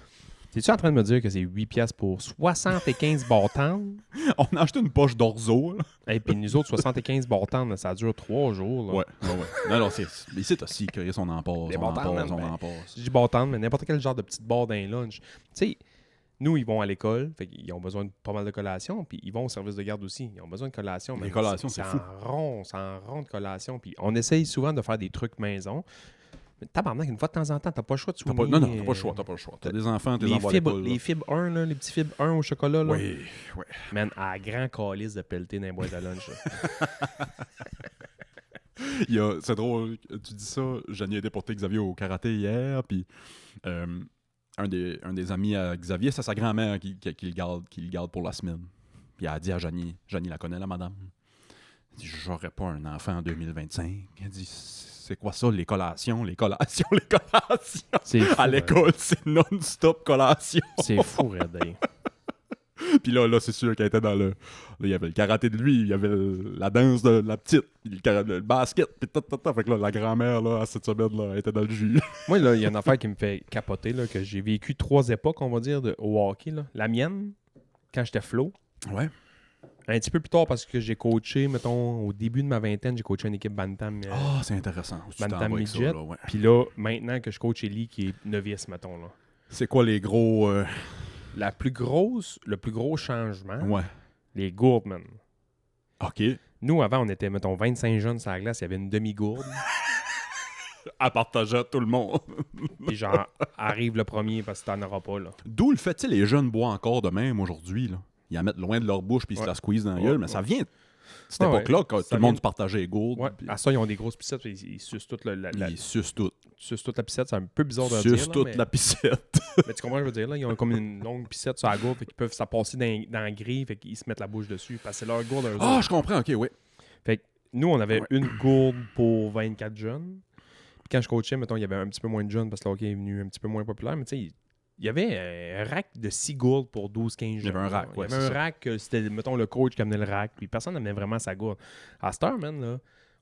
T'es-tu en train de me dire que c'est 8 piastres pour 75 bartendes? On a acheté une poche d'orzo, là. Et puis nous autres, 75 bartendes, ça dure 3 jours, là. Ouais. Non, c'est... Ici, t'as si, Chris, on en passe. Les On en bartendes, passe, man, on en passe. Je dis bartende, mais n'importe quel genre de petite barre d'un lunch. Tu sais, nous, ils vont à l'école, fait qu'ils ont besoin de pas mal de collations, puis ils vont au service de garde aussi. Ils ont besoin de collations. Les collations, c'est fou. C'est en rond de collations. Puis on essaye souvent de faire des trucs maison. Mais tabarnak, une fois de temps en temps, t'as pas le choix de soigner. Non, t'as pas le choix. T'as des enfants, t'es les envoies à fibres, l'école. les fibres 1, là, les petits fibres 1 au chocolat. Là. Oui. Man, à grand calice de pelleter dans les boîtes à lunch. C'est drôle, tu dis ça. J'en ai déporté Xavier au karaté hier, puis un des amis à Xavier, c'est sa grand-mère qui le garde pour la semaine. Puis elle a dit à Janie la connaît, la madame. Elle dit, j'aurais pas un enfant en 2025. Elle dit, c'est quoi ça, les collations? C'est fou, à l'école, c'est non-stop collation. C'est fou, Red. Puis là, c'est sûr qu'elle était dans le... Là, il y avait le karaté de lui, il y avait la danse de la petite, puis le basket, puis Fait que là, la grand-mère, là, à cette semaine, là, elle était dans le jus. Moi, là, il y a une affaire qui me fait capoter, là, que j'ai vécu 3 époques, on va dire, au hockey. Là. La mienne, quand j'étais flow. Ouais. Un petit peu plus tard, parce que j'ai coaché, mettons, au début de ma vingtaine, j'ai coaché une équipe Bantam. C'est intéressant. Bantam Midget. Ouais. Puis là, maintenant que je coach Ellie, qui est novice, mettons, là. C'est quoi les gros... Le plus gros changement, Ouais. les gourdes, man. OK. Nous, avant, on était, mettons, 25 jeunes sur la glace, il y avait une demi-gourde. À partager à tout le monde. Puis genre, arrive le premier parce que t'en auras pas, là. D'où le fait, tu sais, les jeunes boivent encore de même aujourd'hui, là. Ils la mettent loin de leur bouche puis ils se la squeezent dans la gueule, mais ça vient de cette époque-là, quand tout le monde se partageait les gourdes. Ouais. Puis À ça, ils ont des grosses piscettes, ils sucent toute ils sucent tout. toute la piscette. C'est un peu bizarre de Ils dire, sucent là, toute mais... la piscette. Mais tu comprends ce que je veux dire, là? Ils ont comme une longue piscette sur la gourde, fait qu'ils peuvent ça passer dans la grille, fait qu'ils se mettent la bouche dessus, parce que c'est leur gourde. Ah, je comprends, OK, oui. Fait que nous, on avait une gourde pour 24 jeunes, Puis quand je coachais, mettons, il y avait un petit peu moins de jeunes parce que le hockey est venu un petit peu moins populaire. Mais tu sais, il y avait un rack de 6 gourdes pour 12-15 jeunes. Il y avait un rack, Il y ouais, avait c'est un ça. rack, c'était, mettons, le coach qui amenait le rack. Puis personne n'amenait vraiment sa gourde. À cette heure, man, là,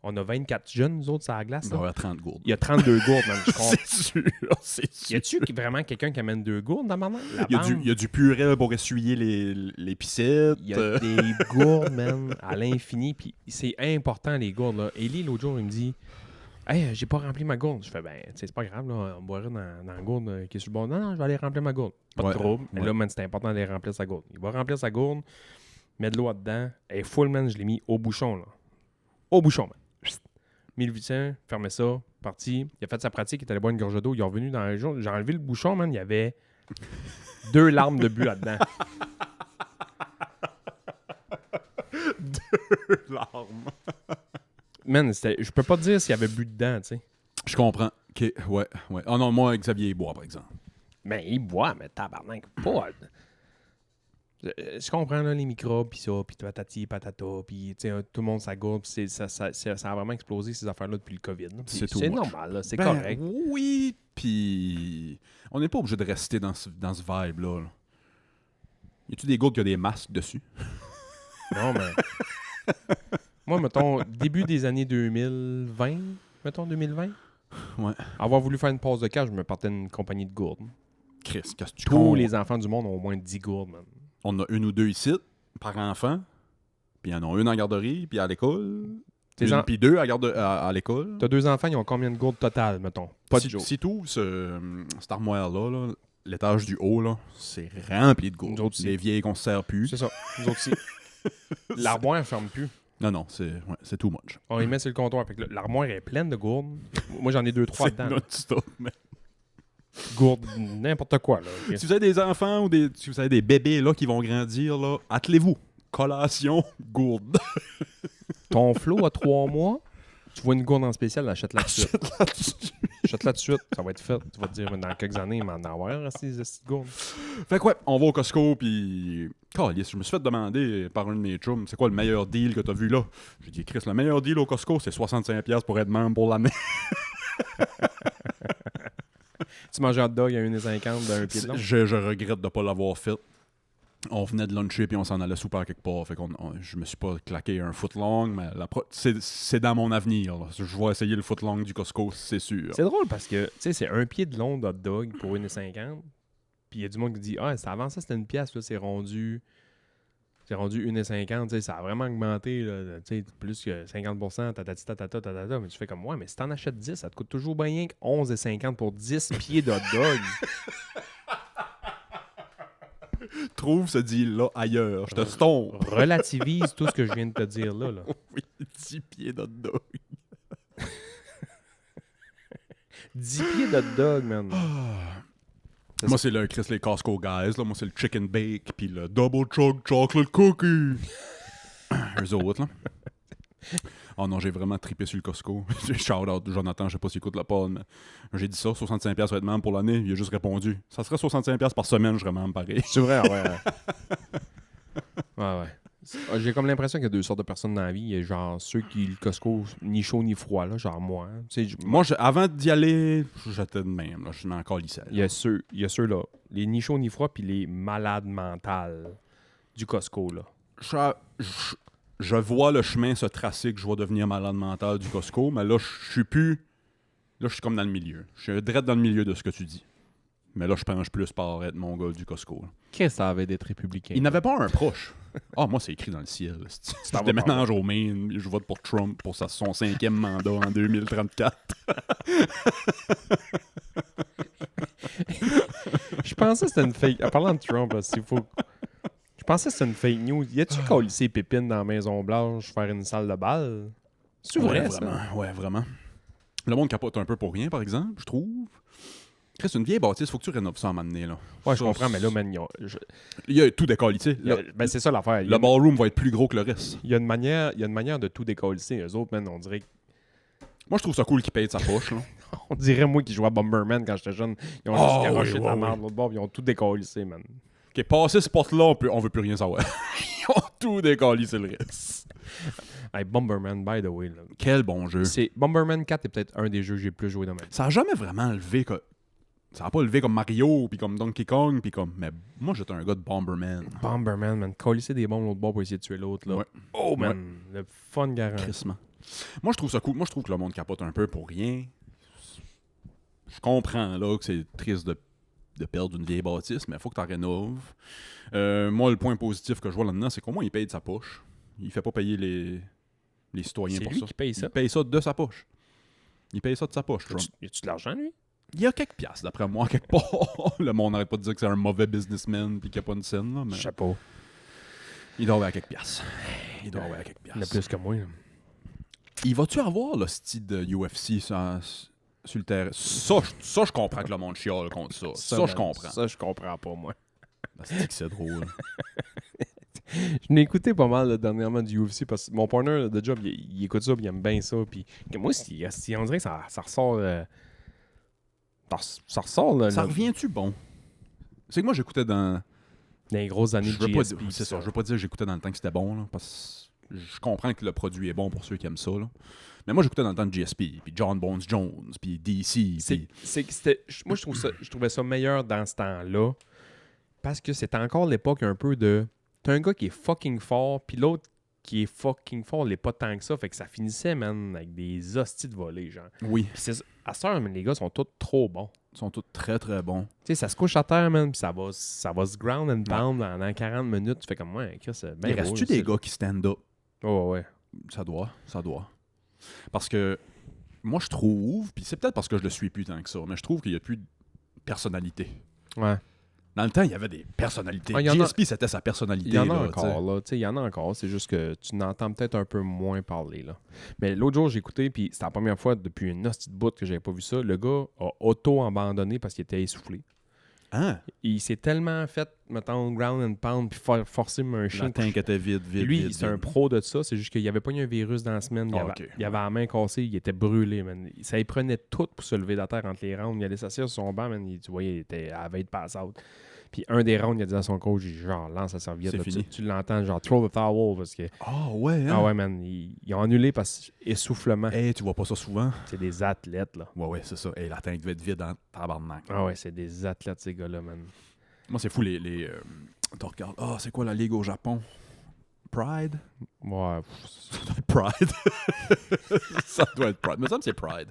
on a 24 jeunes, nous autres, sur la glace. Il doit y Là. avoir 30 gourdes. Il y a 32 gourdes, man. Je comprends. C'est sûr, c'est Y sûr. a-tu vraiment quelqu'un qui amène 2 gourdes dans ma main? Il y a du purée pour essuyer les pissettes. Il y a des gourdes, man, à l'infini. Puis c'est important, les gourdes. Là. Ellie, l'autre jour, il me dit Hey, j'ai pas rempli ma gourde. Je fais Ben, tu sais, c'est pas grave, là, on boira dans la gourde qui est sur le bord. Non, je vais aller remplir ma gourde. Pas de Ouais, trouble. Mais ouais. là, man, c'est important d'aller remplir sa gourde. Il va remplir sa gourde, met de l'eau dedans. Elle est full, man. Je l'ai mis au bouchon, là. Au bouchon, man. Chut. 1800, fermé ça, parti. Il a fait sa pratique, il est allé boire une gorge d'eau. Il est revenu dans le jour. J'ai enlevé le bouchon, man. Il y avait 2 larmes de but là-dedans. Larmes. Man, je peux pas te dire s'il y avait bu dedans, tu sais. Je comprends. OK, ouais. Ah non, moi, Xavier, il boit, par exemple. Mais il boit, mais tabarnak, pas. Je comprends là, les microbes, puis ça, puis patati, patata, puis tout le monde ça gourde, puis ça a vraiment explosé ces affaires-là depuis le COVID. Là. C'est tout C'est much. normal, là, c'est Ben, correct. Oui, puis on n'est pas obligé de rester dans ce vibe-là. Là. Y a-tu des gourdes qui ont des masques dessus? Non, mais. Moi, mettons, début des années 2020, mettons 2020, Ouais. avoir voulu faire une pause de cash, je me partais d'une compagnie de gourdes. Chris, qu'est-ce que tu Tous comptes? les enfants du monde ont au moins 10 gourdes, man. On a une ou deux ici, par enfant. Puis il y en a une en garderie, puis à l'école. Puis deux à l'école. T'as 2 enfants, ils ont combien de gourdes totales, mettons? Pas de joke. Si tout, cette armoire-là, là, l'étage du haut, là, c'est rempli de Nous gourdes. autres aussi. Les vieilles qu'on se sert plus. C'est ça, nous autres aussi. L'armoire ne ferme plus. Non, c'est too much. On les met sur le comptoir. Fait que l'armoire est pleine de gourdes. Moi, j'en ai 2-3 C'est dedans. non-stop, man. Gourdes, n'importe quoi. Là. Ok. Si vous avez des enfants ou si vous avez des bébés là, qui vont grandir, là, attelez-vous. Collation, gourde. Ton flot a 3 mois, tu vois une gourde en spécial, achète-la tout de suite. Achète-la tout de suite, ça va être fait. Tu vas te dire, dans quelques années, il m'en avoir ces gourdes. Fait que ouais, on va au Costco, puis... Calisse, je me suis fait demander par un de mes chums, c'est quoi le meilleur deal que t'as vu là? J'ai dit, Chris, le meilleur deal au Costco, c'est 65$ pour être membre pour l'année. Tu manges un hot dog à 1,50 d'un pied de long. Je regrette de pas l'avoir fait. On venait de luncher puis on s'en allait souper à quelque part. Fait je me suis pas claqué un footlong, mais c'est dans mon avenir. Là. Je vais essayer le footlong du Costco, c'est sûr. C'est drôle parce que, tu sais, c'est un pied de long de hot dog pour 1,50. Puis il y a du monde qui dit, ah, avant ça, c'était une pièce, là, c'est rendu 1,50. Tu sais, ça a vraiment augmenté, là, tu sais, plus que 50%, tatata. Mais tu fais comme, ouais, mais si t'en achètes 10, ça te coûte toujours bien rien que 11,50 pour 10 pieds de hot dog. Trouve ce deal-là ailleurs. Je te stompe. Relativise tout ce que je viens de te dire là. Oui, 10 pieds d'hot dog. 10 pieds de hot dog, man. Moi, c'est le Chris les Costco guys. Là. Moi, c'est le chicken bake puis le double chug chocolate cookie. Eux autres, là. Oh non, j'ai vraiment trippé sur le Costco. Shout out Jonathan, je sais pas s'il écoute la pod, mais j'ai dit ça, 65$ va être membre pour l'année. Il a juste répondu, ça serait 65$ par semaine, je serais membre pareil. C'est vrai, ouais. Ouais. J'ai comme l'impression qu'il y a 2 sortes de personnes dans la vie. Il y a genre ceux qui, le Costco, ni chaud ni froid, là, genre moi. Hein. Tu sais, Moi, avant d'y aller, j'étais de même. Là. Je suis encore lycée. il y a ceux-là, les ni chaud ni froid, puis les malades mentales du Costco, là. Je vois le chemin se tracer que je vais devenir malade mental du Costco, mais là, je suis plus... Là, je suis comme dans le milieu. Je suis direct dans le milieu de ce que tu dis. Mais là, je penche plus par être mon gars du Costco. Là. Qu'est-ce que ça avait d'être républicain? Il n'avait pas un proche. Ah, moi, c'est écrit dans le ciel. Je déménage au Maine, je vote pour Trump pour son 5e mandat en 2034. Je pensais que c'était une fake... En parlant de Trump, là, s'il faut... Je pensais que c'était une fake news. Y a-tu collé ses pépines dans la Maison-Blanche faire une salle de bal? C'est vrai, ça? Vraiment. Ouais, vraiment. Le monde capote un peu pour rien, par exemple, je trouve. Chris, une vieille bâtisse, faut que tu rénoves ça à m'amener, là. Ouais, je comprends, mais là, man, il y a tout décalissé. ben, c'est ça l'affaire. Le ballroom va être plus gros que le reste. Il y a une manière de tout décalisser. Eux autres, man, on dirait... Moi, je trouve ça cool qu'ils payent de sa poche, là. On dirait, moi, qui jouais à Bomberman quand j'étais jeune. Ils ont juste garoché de la oui. merde l'autre bord, ils ont tout décalissé, man. OK, passer ce porte-là, on veut plus rien savoir. Ils ont tout décalissé le reste. Hey, Bomberman, by the way. Là. Quel bon jeu. Bomberman 4 est peut-être un des jeux que j'ai le plus joué dans ma vie. Ça a jamais vraiment levé ça a pas levé comme Mario, puis comme Donkey Kong, puis comme... Mais moi, j'étais un gars de Bomberman. Bomberman, man. Colisser des bombes l'autre bord pour essayer de tuer l'autre. Là. Ouais. Oh, man. Le fun garanti. Crissement. Moi, je trouve ça cool. Moi, je trouve que le monde capote un peu pour rien. Je comprends, là, que c'est triste de perdre une vieille bâtisse, mais il faut que tu en rénoves. Moi, le point positif que je vois là-dedans, c'est qu'au moins, il paye de sa poche. Il fait pas payer les citoyens C'est pour lui ça. qui paye ça. Il paye ça de sa poche. Il paye ça de sa poche, Trump. Y a-tu de l'argent, lui? Il y a quelques piastres, d'après moi, quelque part. Le monde n'arrête pas de dire que c'est un mauvais businessman puis qu'il n'y a pas une scène, là, mais Je sais pas. il doit avoir quelques piastres. Il doit avoir quelques Il y en a piastres. plus que moi. Là. Il va-tu avoir le style de UFC sur le terrain? Ça, je comprends que le monde chiale contre ça. Ça, je man, comprends. Ça, je comprends pas, moi. C'est drôle. Je l'ai écouté pas mal là, dernièrement du UFC parce que mon partner de job, il écoute ça puis il aime bien ça. Puis moi, on dirait que ça ressort. Ça ressort. Là, Ça revient-tu bon? C'est que moi, j'écoutais dans les grosses années Je de veux pas GSP. dire, c'est ça. Je veux pas dire que j'écoutais dans le temps que c'était bon, là, parce que je comprends que le produit est bon pour ceux qui aiment ça. Là. Mais moi, j'écoutais dans le temps de GSP, puis John Bones Jones, puis DC. Moi, je trouvais ça meilleur dans ce temps-là parce que c'était encore l'époque un peu de... T'as un gars qui est fucking fort, puis l'autre qui est fucking fort l'est pas tant que ça. Fait que ça finissait, man, avec des hosties de volée, genre. Oui. Puis à cette heure, man, les gars sont tous trop bons. Ils sont tous très, très bons. Tu sais, ça se couche à terre, man, puis ça va se ground and pound pendant 40 minutes. Tu fais comme, ouais, c'est bien Il reste-tu des gars qui stand up? Oh, ouais. Ça doit. Parce que moi, je trouve, puis c'est peut-être parce que je le suis plus tant que ça, mais je trouve qu'il n'y a plus de personnalité. Ouais. Dans le temps, il y avait des personnalités. Ah, il y en a- GSP, c'était sa personnalité. Il y en a là, encore, là. Tu sais, il y en a encore. C'est juste que tu n'entends peut-être un peu moins parler, là. Mais l'autre jour, j'ai écouté, puis c'était la première fois depuis une hostie de bout que j'avais pas vu ça. Le gars a auto-abandonné parce qu'il était essoufflé. Hein? Il s'est tellement fait, mettons, ground and pound, puis forcer un chien. La tank était vide. Puis lui, c'est un pro de ça. C'est juste qu'il avait pas eu un virus dans la semaine. Il, Ah, avait, ok. il avait la main cassée. Il était brûlé, man. Ça y prenait tout pour se lever de la terre entre les rounds. Il allait s'asseoir sur son banc, man. Tu voyais, il était à la veille de pass-out. Puis un des rounds, il a dit à son coach, genre, lance la serviette. C'est Là, fini. tu l'entends, genre, throw the towel. Parce que, Ah ouais, hein? ah ouais, man. Ils ont annulé parce que essoufflement. Hey, tu vois pas ça souvent? C'est des athlètes, là. Ouais, c'est ça. Hey, la tank devait être vide en tabarnak. Ah ouais, c'est des athlètes, ces gars-là, man. Moi, c'est fou, tu regardes, c'est quoi la ligue au Japon? Pride? Ouais. Ça doit être Pride. Ça doit être Pride. Mais ça me c'est Pride.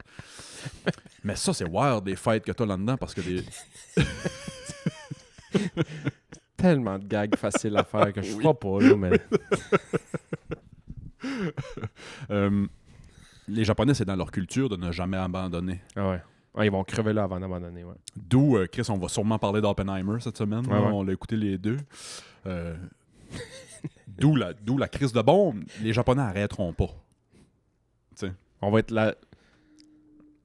Mais ça, c'est wild, des fights que t'as là-dedans, parce que des... Tellement de gags faciles à faire que je ferai pas, là, mais... Les Japonais, c'est dans leur culture de ne jamais abandonner. Ah ouais. Ah, ils vont crever là avant d'abandonner, ouais. D'où, Chris, on va sûrement parler d'Oppenheimer cette semaine. Ouais, là. ouais. On l'a écouté les deux. D'où la crise de bombe. Les Japonais arrêteront pas. On va être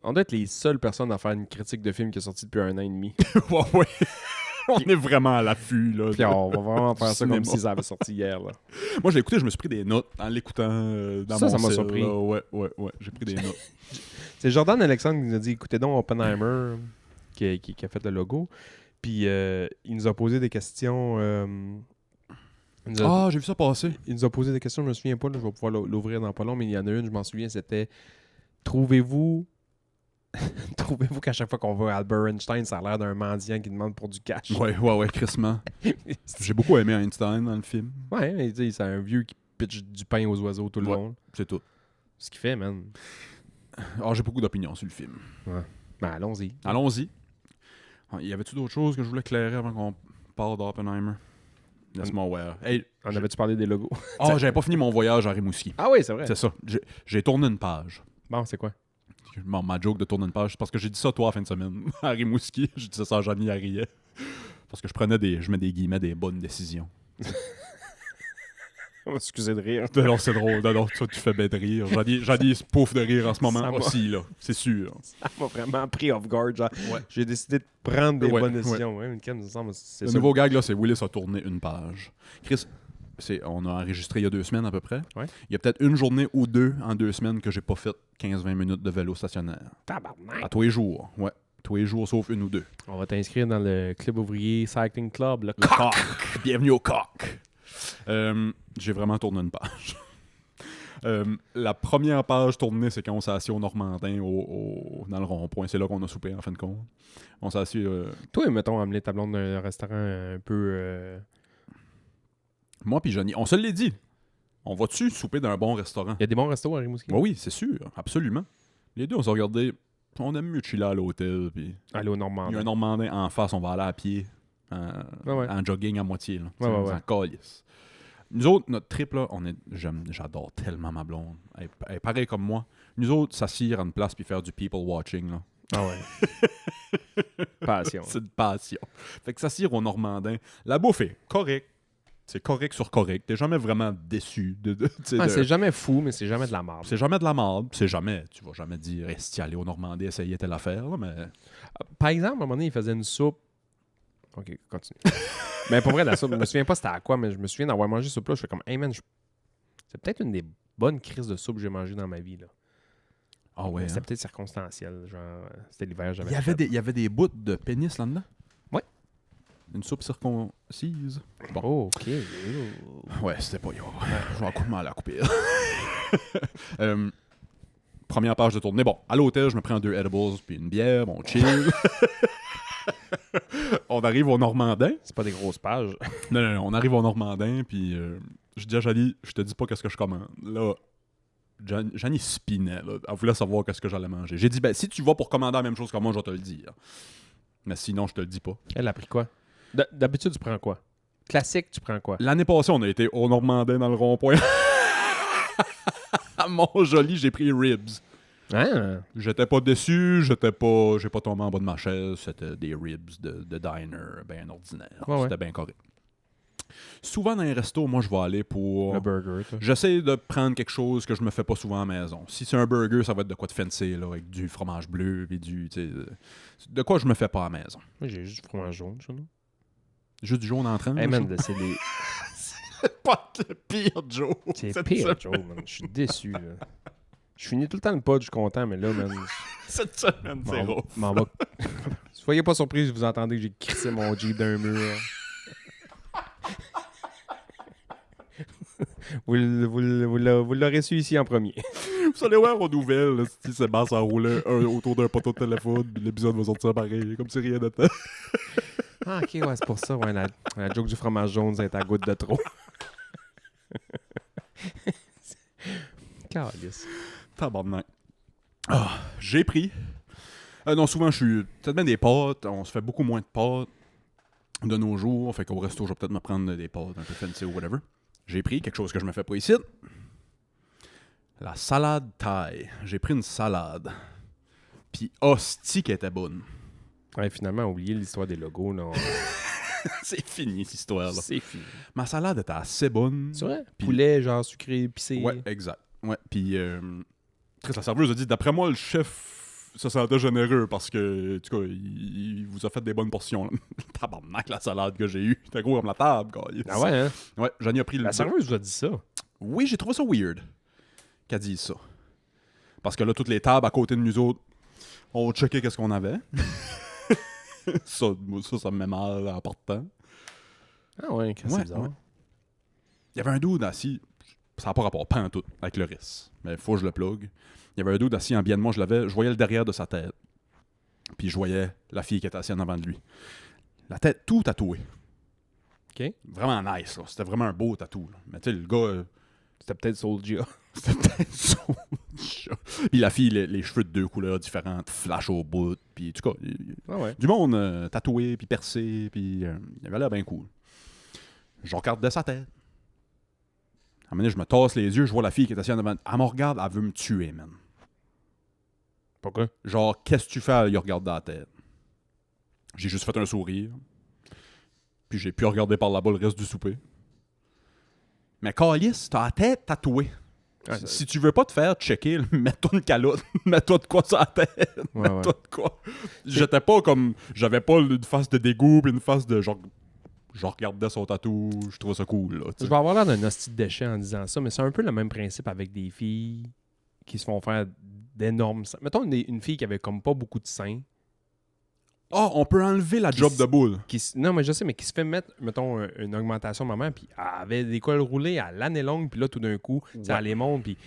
on doit être les seules personnes à faire une critique de film qui est sorti depuis 1 an et demi. Ouais. On est vraiment à l'affût, là. Puis on va vraiment faire ça Cinéma. comme si ça avait sorti hier, là. Moi, je l'ai écouté, je me suis pris des notes en l'écoutant dans Ça, mon ça m'a cell, surpris. là. Ouais, j'ai pris des notes. C'est Jordan Alexandre qui nous a dit écoutez donc Oppenheimer, qui a fait le logo. Puis il nous a posé des questions. J'ai vu ça passer. Il nous a posé des questions, je me souviens pas, là, je vais pouvoir l'ouvrir dans pas long, mais il y en a une, je m'en souviens, c'était trouvez-vous qu'à chaque fois qu'on voit Albert Einstein, ça a l'air d'un mendiant qui demande pour du cash? Ouais, crissement. J'ai beaucoup aimé Einstein dans le film. Ouais, mais tu sais, c'est un vieux qui pitch du pain aux oiseaux tout le long. C'est tout. Ce qu'il fait, man. J'ai beaucoup d'opinions sur le film. Ben, allons-y. Allons-y. Y avait-tu d'autres choses que je voulais éclairer avant qu'on parle d'Oppenheimer? Laisse-moi voir. Hey, En avais-tu parlé des logos? j'avais pas fini mon voyage à Rimouski. Ah oui, c'est vrai. C'est ça. J'ai tourné une page. Bon, c'est quoi? Ma joke de tourner une page, c'est parce que j'ai dit ça toi en fin de semaine à Rimouski. J'ai dit ça à Jeannie, elle riait. Parce que je mets des guillemets, des bonnes décisions. Excusez de rire. Non, c'est drôle. Non, toi, tu fais bien de rire. Jeannie se pouffe de rire en ce moment Ça va. aussi, là. C'est sûr. Ça m'a vraiment pris off guard. Genre, Ouais. j'ai décidé de prendre des Ouais, bonnes décisions. Ouais, mais me semble, c'est Le ça. nouveau gag, là, c'est Willis a tourné une page. Chris, on a enregistré il y a 2 semaines à peu près. Ouais. Il y a peut-être une journée ou deux en 2 semaines que j'ai pas fait 15-20 minutes de vélo stationnaire. Tabarnak. À tous les jours. Ouais. Tous les jours, sauf 1 ou 2. On va t'inscrire dans le Club ouvrier Cycling Club. Le Le coq. Bienvenue au coq. J'ai vraiment tourné une page. La première page tournée, c'est quand on s'est assis au Normandin dans le rond-point. C'est là qu'on a soupé, en fin de compte. On s'est assis... Toi, mettons, amener ta blonde d'un restaurant un peu... Moi puis Johnny, on se l'est dit. On va-tu souper dans un bon restaurant? Il y a des bons restos à Rimouski? Oui, c'est sûr. Absolument. Les deux, on s'est regardé. On aime mieux chiller à l'hôtel. Puis Aller au il y a Normandin. un Normandin en face, on va aller à pied. En jogging à moitié. Là. Ouais. En calisse. Nous autres, notre trip, là, j'adore tellement ma blonde. Elle est pareille comme moi. Nous autres, s'assire à une place puis faire du people watching. Là. Ah ouais. Passion. C'est de passion. Fait que s'assire au Normandin. La bouffe est correcte. C'est correct sur correct. T'es jamais vraiment déçu. C'est jamais fou, mais c'est jamais de la merde. C'est jamais de la merde. Tu vas jamais dire si aller au Normandais, essayer telle affaire. Là, mais... Par exemple, à un moment donné, il faisait une soupe. Ok, continue. Mais pour vrai, la soupe, je me souviens pas c'était à quoi, mais je me souviens d'avoir mangé ce soupe-là. Je fais comme, hey man, c'est peut-être une des bonnes crises de soupe que j'ai mangées dans ma vie. Là. Ah ouais. C'était peut-être circonstanciel. Genre, c'était l'hiver, j'avais Il y avait des bouts de pénis là-dedans? Ouais. Une soupe circoncise. Bon. Oh, ok. Ouais, c'était pas yo. Je vais en coup mal à couper. Première page de tournée. Bon, à l'hôtel, je me prends 2 edibles puis une bière. On chill. On arrive au Normandin. C'est pas des grosses pages. Non, on arrive au Normandin, puis je dis à Janie, je te dis pas qu'est-ce que je commande. Là, Janie spinait, là. Elle voulait savoir qu'est-ce que j'allais manger. J'ai dit, ben, si tu vas pour commander la même chose que moi, je vais te le dire. Mais sinon, je te le dis pas. Elle a pris quoi? D'habitude, tu prends quoi? Classique, tu prends quoi? L'année passée, on a été au Normandin dans le rond-point. À Mont-Joli, j'ai pris ribs. Hein? J'étais pas déçu, j'ai pas tombé en bas de ma chaise. C'était des ribs de diner bien ordinaire. Ouais. C'était bien correct. Souvent dans les restos, moi, je vais aller pour... Le burger, toi. J'essaie de prendre quelque chose que je me fais pas souvent à la maison. Si c'est un burger, ça va être de quoi de fancy, là, avec du fromage bleu et du... De quoi je me fais pas à la maison. Moi, j'ai juste du fromage jaune, ça, non? Juste du jaune entrant. Hey man, c'est des... C'est pas le pire, Joe. C'est pire, Joe, man. Je suis déçu, là. Je finis tout le temps le pod, je suis content, mais là, man... Cette semaine, c'est rough. M'en va... Soyez pas surpris si vous entendez que j'ai crissé mon Jeep d'un mur. Vous l'aurez su ici en premier. Vous allez voir aux nouvelles, là, si Sébastien roulait autour d'un poteau de téléphone, puis l'épisode va sortir pareil, comme si rien n'était. Ah, ok, ouais, c'est pour ça. Ouais, la joke du fromage jaune, c'est à goutte de trop. Calice. Tabarnak. Ah, j'ai pris. Non, souvent, je suis peut-être bien des pâtes. On se fait beaucoup moins de pâtes de nos jours. Fait qu'au resto, je vais peut-être me prendre des pâtes un peu fancy ou whatever. J'ai pris quelque chose que je me fais pas ici. La salade thaï. J'ai pris une salade. Puis hostie qui était bonne. Ouais, finalement, oublié l'histoire des logos, là. C'est fini, cette histoire-là. C'est fini. Ma salade était assez bonne. C'est vrai? Puis- Poulet, genre sucré, épicé. Ouais, exact. Ouais, puis la serveuse a dit, d'après moi, le chef se sentait généreux parce que, en tout cas, il vous a fait des bonnes portions. Là. Tabarnak, la salade que j'ai eue. C'était gros comme la table, quoi. Ah ouais, hein? Ouais, Janie a pris le... La serveuse vous a dit ça. Oui, j'ai trouvé ça weird qu'elle dise ça. Parce que là, toutes les tables à côté de nous autres, on checkait qu'est-ce qu'on avait. ça me met mal en partant. Ah ouais, c'est Ouais, bizarre. ouais. Il y avait un dude assis, ça n'a pas rapport, pas en tout, avec le reste. Mais il faut que je le plug. Il y avait un dude assis en bien de moi, je voyais le derrière de sa tête. Puis je voyais la fille qui était assise en avant de lui. La tête tout tatouée. OK. Vraiment nice, là. C'était vraiment un beau tatou. Là. Mais tu sais, le gars... C'était peut-être Soulja. C'était peut-être son chat. Puis la fille, les cheveux de 2 couleurs différentes, flash au bout. Puis en tout cas, Ah ouais. du monde tatoué, puis percé, puis il avait l'air bien cool. Je regardais sa tête. À un moment donné, je me tasse les yeux, je vois la fille qui est assise en avant. Elle me regarde, elle veut me tuer, man. Pourquoi? Genre, qu'est-ce que tu fais à lui regarder la tête? J'ai juste fait un sourire. Puis j'ai pu regarder par là-bas le reste du souper. Mais Calice, t'as la tête tatouée. Ah, Si tu veux pas te faire checker, mets-toi une calotte. Mets-toi de quoi sur la tête. Ouais, Mets-toi de quoi. J'étais pas comme... J'avais pas une face de dégoût puis une face de genre... Je regardais son tatou, je trouvais ça cool. Là, Je vais avoir l'air d'un hostie de déchet en disant ça, mais c'est un peu le même principe avec des filles qui se font faire d'énormes seins. Mettons une fille qui avait comme pas beaucoup de seins. Oh, on peut enlever la job de boule. Non, mais je sais, mais qui se fait mettre, mettons, une augmentation maman, puis elle avait des cols roulés à l'année longue, puis là, tout d'un coup, tu sais, elle les monte, puis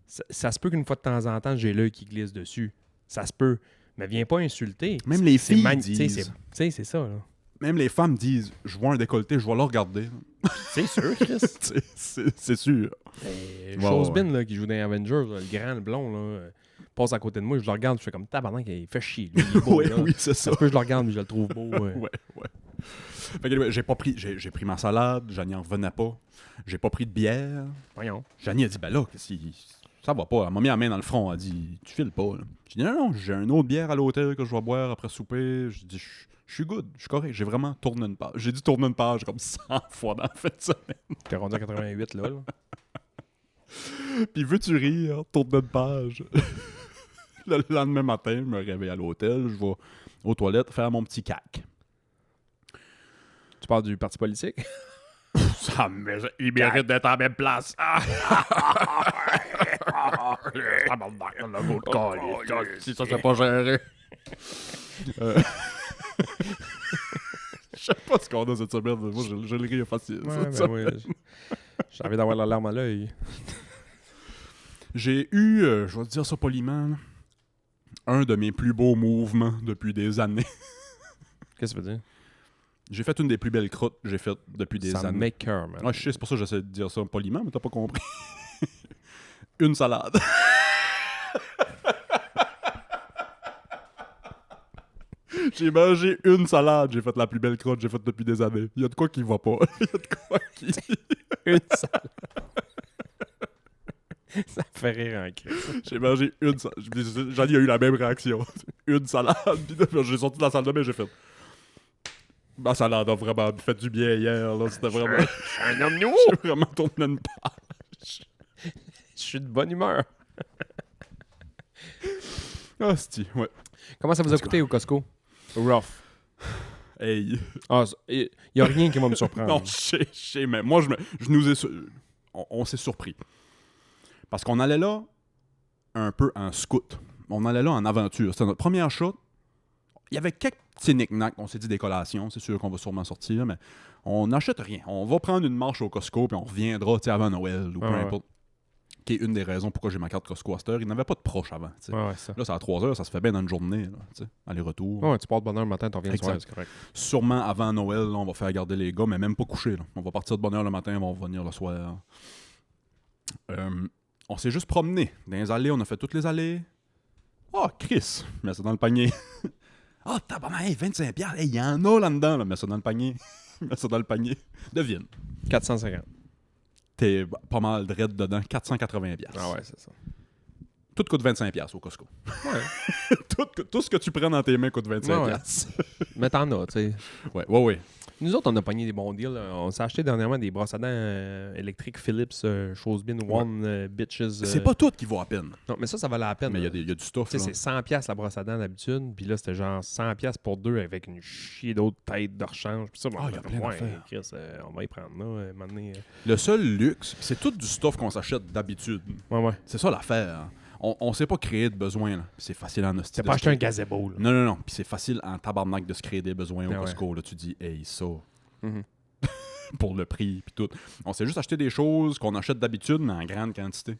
ça se peut qu'une fois de temps en temps, j'ai l'œil qui glisse dessus. Ça se peut. Mais viens pas insulter. Même les filles Tu sais, disent. c'est ça, là. Même les femmes disent, je vois un décolleté, je vais le regarder. C'est sûr, Chris. C'est sûr. Chosebin, là, qui joue dans Avengers, là, le grand, le blond, là, passe à côté de moi, je le regarde, je fais comme tabarnak, il fait chier. Lui, il est beau, Ouais, là. oui, c'est ça. Ça se peut que je le regarde, mais je le trouve beau. Ouais. Fait que, j'ai pas pris, j'ai pris ma salade, Janie en revenait pas. J'ai pas pris de bière. Voyons. Janie a dit, ben là, ça va pas. Elle m'a mis la main dans le front. Elle a dit, tu files pas. Là. J'ai dit, non, j'ai une autre bière à l'hôtel que je vais boire après souper. J'ai dit, je suis good, je suis correct. J'ai vraiment tourné une page. J'ai dit tourner une page comme 100 fois dans la fin de semaine. T'es rendu à 88, là. Puis veux-tu rire, tourner une page. Le lendemain matin, je me réveille à l'hôtel, je vais aux toilettes faire mon petit cac. Tu parles du parti politique? Il mérite d'être à la même place. Si ça s'est pas géré. Je sais pas ce qu'on a cette semaine. Moi, je le ris facile. Ouais, j'ai envie d'avoir la larme à l'œil. J'ai eu, je vais te dire ça poliment, là, un de mes plus beaux mouvements depuis des années. Qu'est-ce que ça veut dire? J'ai fait une des plus belles croûtes que j'ai faites depuis des Ça années. make cœur, man. Ouais, je sais, c'est pour ça que j'essaie de dire ça poliment, mais t'as pas compris. Une salade. J'ai mangé une salade, j'ai fait la plus belle croûte que j'ai faite depuis des années. Il y a de quoi qui va pas. Il y a de quoi qui... Une salade. Ça me fait rire en crise. J'ai mangé une salade. Jeannie a eu la même réaction. Une salade. Puis j'ai sorti de la salle de bain, j'ai fait... Ma salade a vraiment fait du bien hier. Là. C'était vraiment... Je suis un homme nouveau. J'ai vraiment tourné une page. Je suis de bonne humeur. Ah, c'ti, ouais. Comment ça vous a coûté au Costco? Rough. Hey. Ah, il n'y a rien qui va me surprendre. Non, je sais, mais moi, je nous ai... On s'est surpris. Parce qu'on allait là un peu en scout. On allait là en aventure. C'était notre première shot. Il y avait quelques petits knick-knacks. On s'est dit des collations. C'est sûr qu'on va sûrement sortir, mais on n'achète rien. On va prendre une marche au Costco puis on reviendra avant Noël ou peu importe. Qui est une des raisons pourquoi j'ai ma carte Costco à cette heure. Il n'avait pas de proche avant. Ouais, ça. Là, c'est à 3 heures. Ça se fait bien dans une journée. Là, aller-retour. Ouais, tu pars de bonne heure le matin, tu reviens le soir, c'est correct. Sûrement avant Noël, là, on va faire garder les gars, mais même pas coucher. Là. On va partir de bonne heure le matin, on va revenir le soir. On s'est juste promené. Dans les allées, on a fait toutes les allées. Ah, Chris, mets ça dans le panier. Ah, tabarnak, 25$. Il y en a là-dedans. Là. Mets ça dans le panier. Mets ça dans le panier. Devine. 450. T'es pas mal de raide dedans. 480$. Ah ouais, c'est ça. Tout coûte 25$ au Costco. Ouais. tout ce que tu prends dans tes mains coûte 25$. Ouais. Mais t'en as, tu sais. Ouais. Nous autres, on a pogné des bons deals. On s'est acheté dernièrement des brosses à dents électriques Philips, Chosebin One, Bitches. C'est pas tout qui vaut à peine. Non, mais ça valait la peine. Mais il y a du stuff. Tu sais, c'est 100$ la brosse à dents d'habitude. Puis là, c'était genre 100$ pour deux avec une chier d'autres têtes de rechange. Puis ça, il y a plein d'affaires. Chris, on va y prendre là. Maintenant, Le seul luxe, c'est tout du stuff qu'on s'achète d'habitude. Ouais. C'est ça l'affaire. Hein. On s'est pas créé de besoin. Là. C'est facile en hostie. T'as pas acheté un gazebo, là. Non. Puis c'est facile en tabarnak de se créer des besoins au Ah Costco. Ouais. Là, tu dis, hey, ça. Mhm. Pour le prix, puis tout. On s'est juste acheté des choses qu'on achète d'habitude, mais en grande quantité.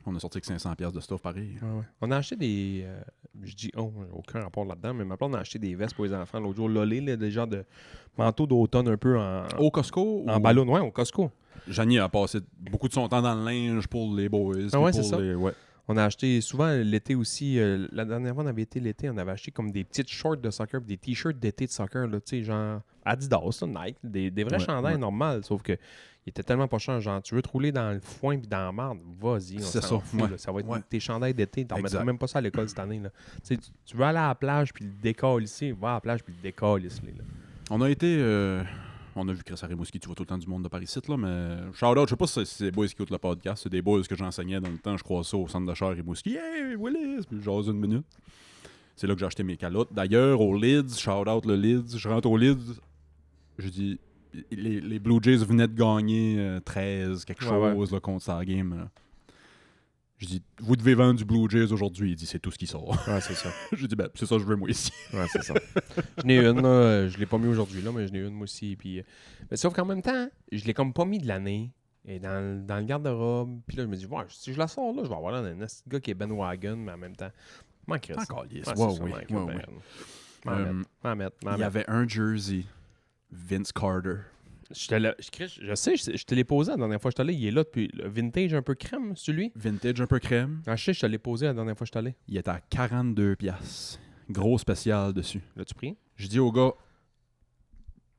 On a sorti avec 500$ de stuff pareil. Ouais. On a acheté des. Je dis, aucun rapport là-dedans, mais maintenant, on a acheté des vestes pour les enfants. L'autre jour, Lolé, là, des genres de manteaux d'automne un peu en. Au Costco? En ballon, ouais, au Costco. Janie a passé beaucoup de son temps dans le linge pour les boys. Ah ouais, c'est ça. Ouais. On a acheté souvent l'été aussi. La dernière fois, on avait été l'été, on avait acheté comme des petites shorts de soccer, des t-shirts d'été de soccer, là, tu sais, genre Adidas, là, Nike, des vrais chandails normales, sauf que il était tellement pas cher. Genre, tu veux te rouler dans le foin puis dans la marde, vas-y, c'est s'en ça. fout, Ouais. là. Ça va être Ouais. tes chandails d'été, t'en Exact. mettras même pas ça à l'école cette année. Là. Tu veux aller à la plage puis le décolle ici, va à la plage puis le décolle ici. Là. On a été. On a vu Chris à Rimouski, tu vois tout le temps du monde de Paris-Site, là, mais shout-out, je sais pas si c'est des boys qui écoutent le podcast, c'est des boys que j'enseignais dans le temps, je crois ça, au centre d'achat à Rimouski. Hey, Willis! Puis j'ose une minute. C'est là que j'ai acheté mes calottes. D'ailleurs, au Lids, shout-out le Lids, je rentre au Lids, je dis, les Blue Jays venaient de gagner 13, quelque chose, là, contre sa game. Là. Je dis, vous devez vendre du Blue Jays aujourd'hui. Il dit, c'est tout ce qui sort. Ouais, c'est ça. J'ai dit, ben, c'est ça que je veux moi ici. Ouais, c'est ça. J'en ai une, là. Je l'ai pas mis aujourd'hui, là, mais j'en ai une, moi aussi. Puis, mais sauf qu'en même temps, je l'ai comme pas mis de l'année. Et dans le garde-robe. Puis là, je me dis, ouais, si je la sors là, je vais avoir là un petit gars qui est Ben Wagon, mais en même temps, manquerait ça. Encore lisse. Ouais, Ouais, c'est ça, oui. manquerait Ouais, bien. oui. M'en mettre. Il y avait un jersey, Vince Carter. Je sais, je te l'ai posé la dernière fois que je suis allé. Il est là depuis le vintage un peu crème, celui. Vintage un peu crème. Ah, je te l'ai posé la dernière fois que je suis allé. Il était à 42 piastres. Gros spécial dessus. L'as-tu pris? Je dis au gars,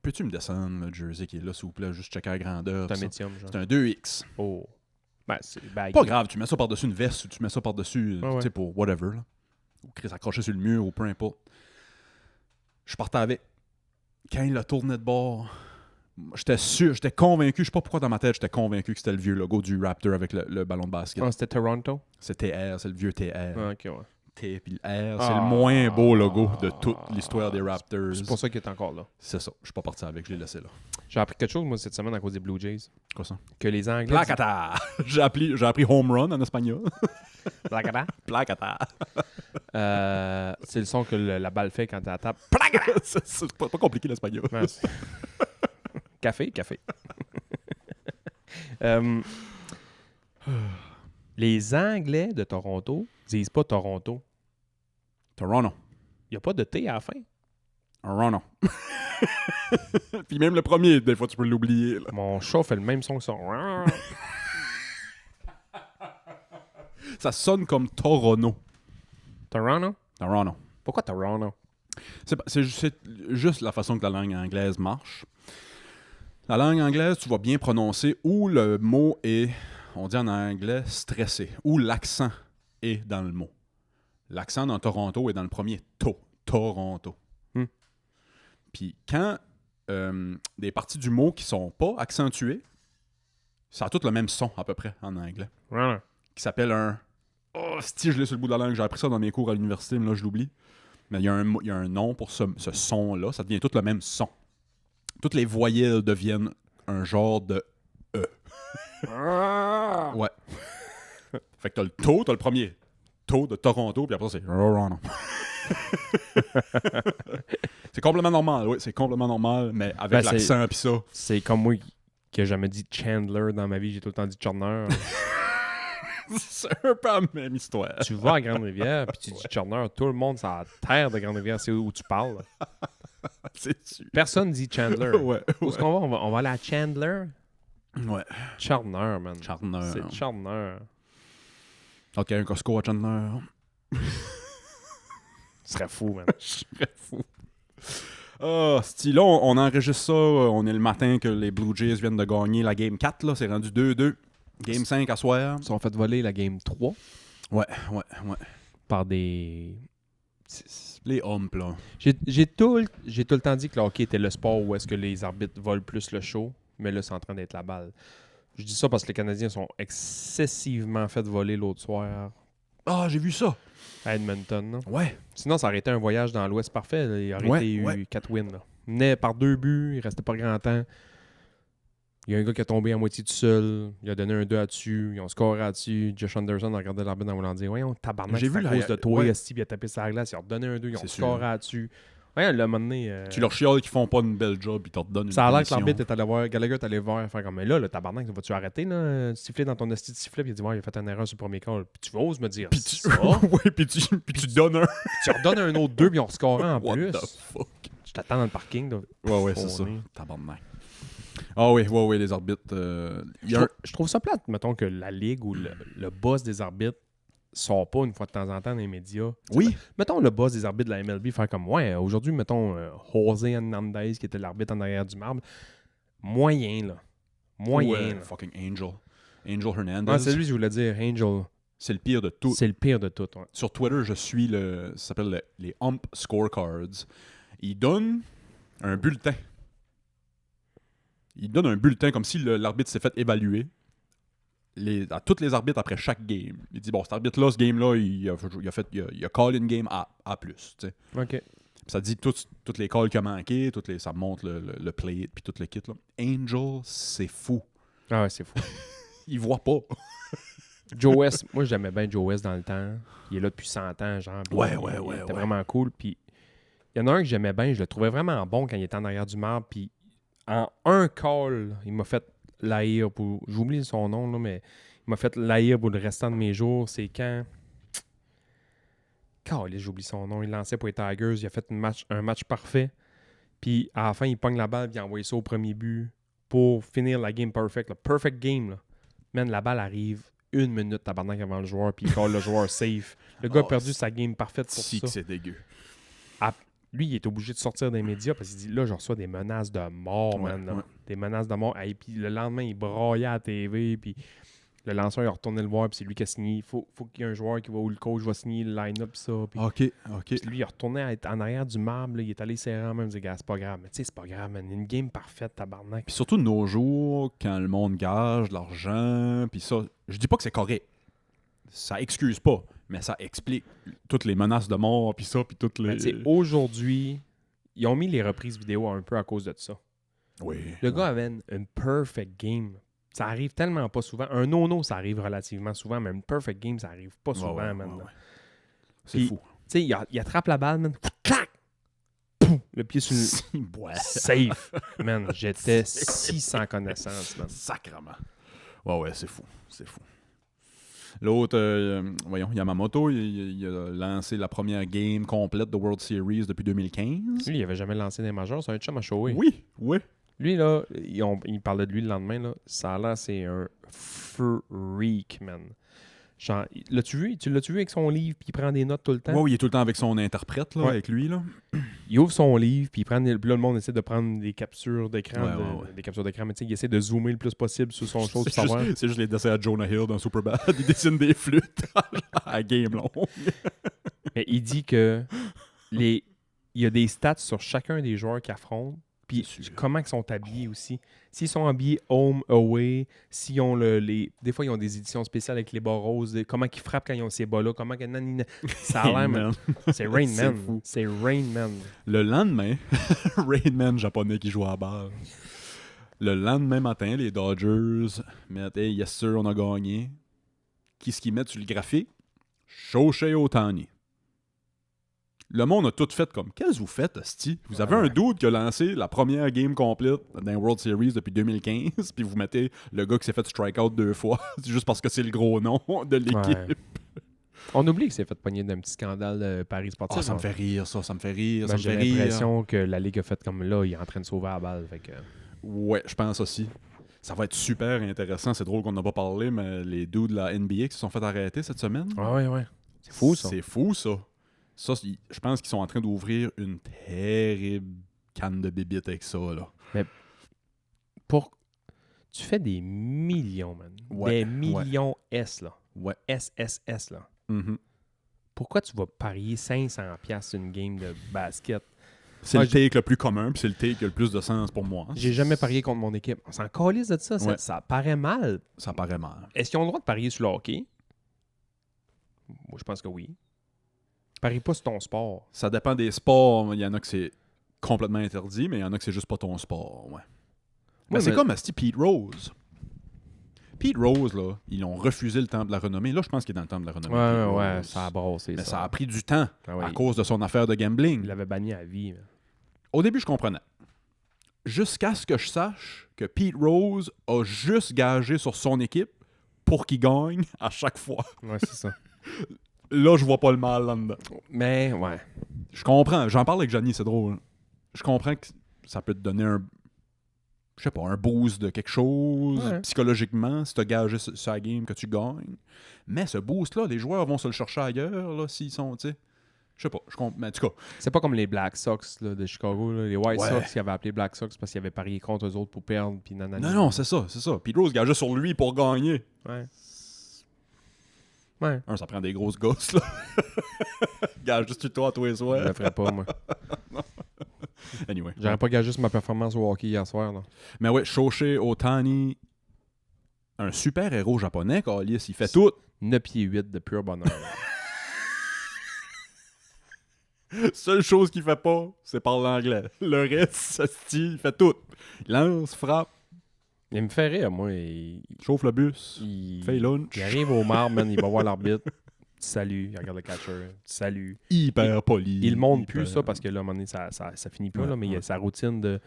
peux-tu me descendre le jersey qui est là, s'il vous plaît, juste checker la grandeur. C'est un ça. médium, genre. C'est un 2X. Oh. Ben, c'est baggy. Pas grave, tu mets ça par-dessus une veste ou tu mets ça par-dessus, Ouais, tu sais, pour whatever. Là. Ou Chris accroché sur le mur ou peu importe. Je partais avec. Quand il a tourné de bord, j'étais sûr, j'étais convaincu, je sais pas pourquoi dans ma tête, j'étais convaincu que c'était le vieux logo du Raptor avec le ballon de basket. Ah, c'était Toronto? C'est TR, c'est le vieux TR. Ah, ok, ouais. T puis le R, c'est le moins beau logo de toute l'histoire des Raptors. C'est pour ça qu'il est encore là. C'est ça, je suis pas parti avec, je l'ai laissé là. J'ai appris quelque chose, moi, cette semaine à cause des Blue Jays. Quoi ça? Que les Anglais... Placata! J'ai appris home run en espagnol. Placata? Placata! C'est le son que la balle fait quand elle tape. C'est pas compliqué l'espagnol. Ouais, café. Les Anglais de Toronto disent pas Toronto. Toronto. Il n'y a pas de T à la fin. Toronto. Puis même le premier, des fois, tu peux l'oublier. Là. Mon chat fait le même son que ça. Ça sonne comme Toronto. Toronto? Toronto. Pourquoi Toronto? C'est juste la façon que la langue anglaise marche. La langue anglaise, tu vas bien prononcer où le mot est, on dit en anglais, stressé, où l'accent est dans le mot. L'accent dans Toronto est dans le premier Toronto. Puis quand des parties du mot qui sont pas accentuées, ça a tout le même son à peu près en anglais. Toronto. Qui s'appelle un... Oh, si je l'ai sur le bout de la langue, j'ai appris ça dans mes cours à l'université, mais là je l'oublie. Mais il y a un nom pour ce son-là, ça devient tout le même son. Toutes les voyelles deviennent un genre de E. Ouais. Fait que t'as le to, t'as le premier to de Toronto, puis après c'est Toronto. C'est complètement normal, oui, c'est complètement normal, mais avec l'accent pis ça. C'est comme moi qui n'ai jamais dit Chandler dans ma vie, j'ai tout le temps dit Turner. C'est un peu la même histoire. Tu vas à Grande-Rivière, puis tu dis Turner, tout le monde sur la terre de Grande-Rivière, c'est où tu parles. C'est sûr. Personne dit Chandler. Ouais. Où est-ce qu'on va? On va aller à Chandler? Ouais. Chandler, man. Chandler. C'est Chandler. Ok, un Costco à Chandler. Ce serait fou, man. Je serais fou. Ah, là, on enregistre ça. On est le matin que les Blue Jays viennent de gagner la Game 4. Là, c'est rendu 2-2. Game 5 à soir. Ils sont fait voler la Game 3 Ouais. par des... Les humps, là. J'ai tout le temps dit que le hockey était le sport où est-ce que les arbitres volent plus le show, mais là, c'est en train d'être la balle. Je dis ça parce que les Canadiens sont excessivement fait voler l'autre soir Ah, j'ai vu ça. à Edmonton. Là. Ouais. Sinon, ça aurait été un voyage dans l'Ouest parfait. Là. Il aurait eu 4 wins. Là. Il venait par 2 buts, il restait pas grand temps. Il y a un gars qui a tombé à moitié tout seul. Il a donné un 2 là-dessus. Ils ont scoré là-dessus. Josh Anderson a regardé l'arbitre en voulant dire voyons, tabarnak, J'ai c'est vu à la- cause de toi, ouais. Esti, puis il a tapé sur la glace. Ils ont redonné un 2. Ils ont C'est scoré sûr. là-dessus. Ouais, là, à un moment donné, Tu leur chiales qu'ils font pas une belle job, ils te redonnent une ça a l'air que punition. l'arbitre est allé voir. Gallagher est allé voir. Faire comme, mais là, le tabarnak, vas-tu arrêter, là, siffler dans ton esti de sifflet? Puis il a dit, ouais, il a fait une erreur sur le premier call. Puis tu oses me dire, Puis ça? ouais, puis tu donnes un. Tu redonnes un autre 2 puis on score en What plus. the fuck? Je t'attends dans le parking. Là. Ouais, c'est ça. Fourné. Tabarnak. Ah oui, les arbitres. Il y a Je trouve ça plate, mettons, que la ligue ou le boss des arbitres sort pas une fois de temps en temps dans les médias. Oui. Mettons le boss des arbitres de la MLB faire comme, ouais, aujourd'hui, mettons, José Hernandez, qui était l'arbitre en arrière du marbre. Moyen, là. Moyen, là. Fucking Angel. Angel Hernandez. Ah, c'est lui que je voulais dire, Angel. C'est le pire de tout. C'est le pire de tout. Ouais. Sur Twitter, je suis ça s'appelle les Ump Scorecards. Il donne un bulletin. Il donne un bulletin comme si l'arbitre s'est fait évaluer à tous les arbitres après chaque game. Il dit, bon, cet arbitre-là, ce game-là, il a call une game A+. Tu sais. OK. Puis ça dit toutes les calls qu'il a manqué, ça montre le play puis tout le kit. Là. Angel, c'est fou. Ah ouais, c'est fou. Il voit pas. Joe West, moi j'aimais bien Joe West dans le temps. Il est là depuis 100 ans, genre. Puis Ouais, il était ouais. vraiment cool. Puis il y en a un que j'aimais bien, je le trouvais vraiment bon quand il était en arrière du marbre. Puis en un call, il m'a fait l'haïr pour. J'oublie son nom, là, mais il m'a fait l'haïr pour le restant de mes jours. C'est quand. Calais, j'oublie son nom. Il lançait pour les Tigers. Il a fait un match parfait. Puis à la fin, il pogne la balle, puis il envoie ça au premier but pour finir la game perfect. Le perfect game, là. Man, la balle arrive 1 minute tabarnak avant le joueur, puis il call le joueur safe. Le gars a perdu sa game parfaite pour Si ça. que c'est dégueu. Lui, il est obligé de sortir des médias parce qu'il dit là, je reçois des menaces de mort, Ouais, man. là. ouais. Des menaces de mort. Et puis le lendemain, il braillait à la TV, puis le lanceur, il a retourné le voir, puis c'est lui qui a signé. Il faut qu'il y ait un joueur qui va où le coach va signer le line-up, pis ça. Puis OK. puis lui, il a retourné à être en arrière du marbre, là, il est allé serrer en main, il dit, gars, c'est pas grave. Mais tu sais, c'est pas grave, man. Une game parfaite, tabarnak. Puis surtout de nos jours, quand le monde gage de l'argent, puis ça, je dis pas que c'est correct. Ça excuse pas, mais ça explique toutes les menaces de mort, puis ça, puis toutes les... Ben, tu sais, aujourd'hui, ils ont mis les reprises vidéo un peu à cause de ça. Oui. Le gars avait une perfect game. Ça arrive tellement pas souvent. Un no-no, ça arrive relativement souvent, mais une perfect game, ça arrive pas souvent, man. Ouais. C'est Puis, fou. Tu sais, il attrape la balle, man. Clac! Poum! Le pied sur le... Ouais. Safe. Man, j'étais si sans connaissance, man. Sacrement. Ouais, c'est fou. L'autre, voyons, Yamamoto, il a lancé la première game complète de World Series depuis 2015. Lui, il avait jamais lancé des majors. C'est un chum à shower. Oui. Lui, là, il parlait de lui le lendemain, là. Ça a l'air, c'est un freak, man. Genre, tu l'as-tu vu avec son livre, puis il prend des notes tout le temps? Ouais, il est tout le temps avec son interprète, là, Ouais. avec lui, là. Il ouvre son livre, puis il prend puis là, le monde essaie de prendre des captures d'écran, Ouais. des captures d'écran, mais tu sais, il essaie de zoomer le plus possible sur son chose pour C'est savoir. juste, c'est juste les dessins à Jonah Hill dans Superbad. Il dessine des flûtes à game long. Mais il dit que il y a des stats sur chacun des joueurs qui affrontent, puis C'est sûr. comment ils sont habillés aussi. S'ils sont habillés home, away, s'ils ont des fois, ils ont des éditions spéciales avec les bas roses, comment ils frappent quand ils ont ces bas-là, comment que ça a l'air, man. C'est Rain C'est Man. fou. C'est Rain Man. Le lendemain, Rain Man japonais qui joue à la balle. Le lendemain matin, les Dodgers mettent hey, yes sir, on a gagné. Qu'est-ce qu'ils mettent sur le graphique? Shohei Ohtani. Le monde a tout fait comme qu'est-ce que vous faites, hostie? Vous avez un dude qui a lancé la première game complète dans World Series depuis 2015, puis vous mettez le gars qui s'est fait strikeout 2 fois, c'est juste parce que c'est le gros nom de l'équipe. Ouais. On oublie qu'il s'est fait pogner d'un petit scandale de Paris Sportif. Ah, ça me fait rire, ça me fait rire, Ben, ça me j'ai fait rire. l'impression que la Ligue a fait comme là, il est en train de sauver la balle. Fait que... Ouais, je pense aussi. Ça va être super intéressant. C'est drôle qu'on n'a pas parlé, mais les dudes de la NBA qui se sont fait arrêter cette semaine. Ouais. C'est fou, ça. C'est fou, ça. Ça, je pense qu'ils sont en train d'ouvrir une terrible canne de bébites avec ça, là. Tu fais des millions, man. Ouais, Des millions S, là. Ouais. SSS, là. Mhm. Pourquoi tu vas parier 500$ sur une game de basket? C'est Ah, le take le plus commun, puis c'est le take qui a le plus de sens pour moi. J'ai jamais parié contre mon équipe. On s'en calisse de ça. Ouais. Ça paraît mal. Ça paraît mal. Est-ce qu'ils ont le droit de parier sur le hockey? Moi, je pense que oui. Parie pas sur ton sport. Ça dépend des sports. Il y en a que c'est complètement interdit, mais il y en a que c'est juste pas ton sport. Ouais. Ouais, C'est mais- comme Asti Pete Rose. Pete Rose, là, ils ont refusé le Temple de la Renommée. Là, je pense qu'il est dans le Temple de la Renommée. Pete Ouais, Rose. ça a brassé. Mais ça a pris du temps Ah ouais, à cause de son affaire de gambling. Il l'avait banni à vie. là. Au début, je comprenais. Jusqu'à ce que je sache que Pete Rose a juste gagé sur son équipe pour qu'il gagne à chaque fois. Ouais, c'est ça. Là, je vois pas le mal là-dedans. Mais, ouais. Je comprends. J'en parle avec Johnny, c'est drôle. Je comprends que ça peut te donner un boost de quelque chose Ouais. psychologiquement si tu as gagé sur la game que tu gagnes. Mais ce boost-là, les joueurs vont se le chercher ailleurs là, s'ils sont, tu sais. Je sais pas. Mais en tout cas, C'est pas comme les Black Sox là, de Chicago. Là. Les White Ouais. Sox qui avaient appelé Black Sox parce qu'ils avaient parié contre eux autres pour perdre. Puis nanana. non, c'est ça. Pete Rose gageait sur lui pour gagner. Ouais. Ouais. Ça prend des grosses gosses, là. Gage juste toi à tous les Je soirs. le ferais pas, moi. Anyway. J'aurais pas gagé sur ma performance au hockey hier soir. Là. Mais ouais, Shohei Ohtani, un super héros japonais, Carlis, il fait tout. 9 pieds 8 de pur bonheur. Seule chose qu'il fait pas, c'est parler anglais. Le reste, ça se tient, il fait tout. Il lance, frappe, Il me fait rire, moi. Chauffe le bus, Il, fait lunch. il arrive au marbre, man, il va voir l'arbitre. Salut, il regarde le catcher. Salut. Hyper poli. Il le montre hyper- plus, ça, parce que là, à un moment donné, ça finit pas, Ouais, là, mais il y a ouais. sa routine de.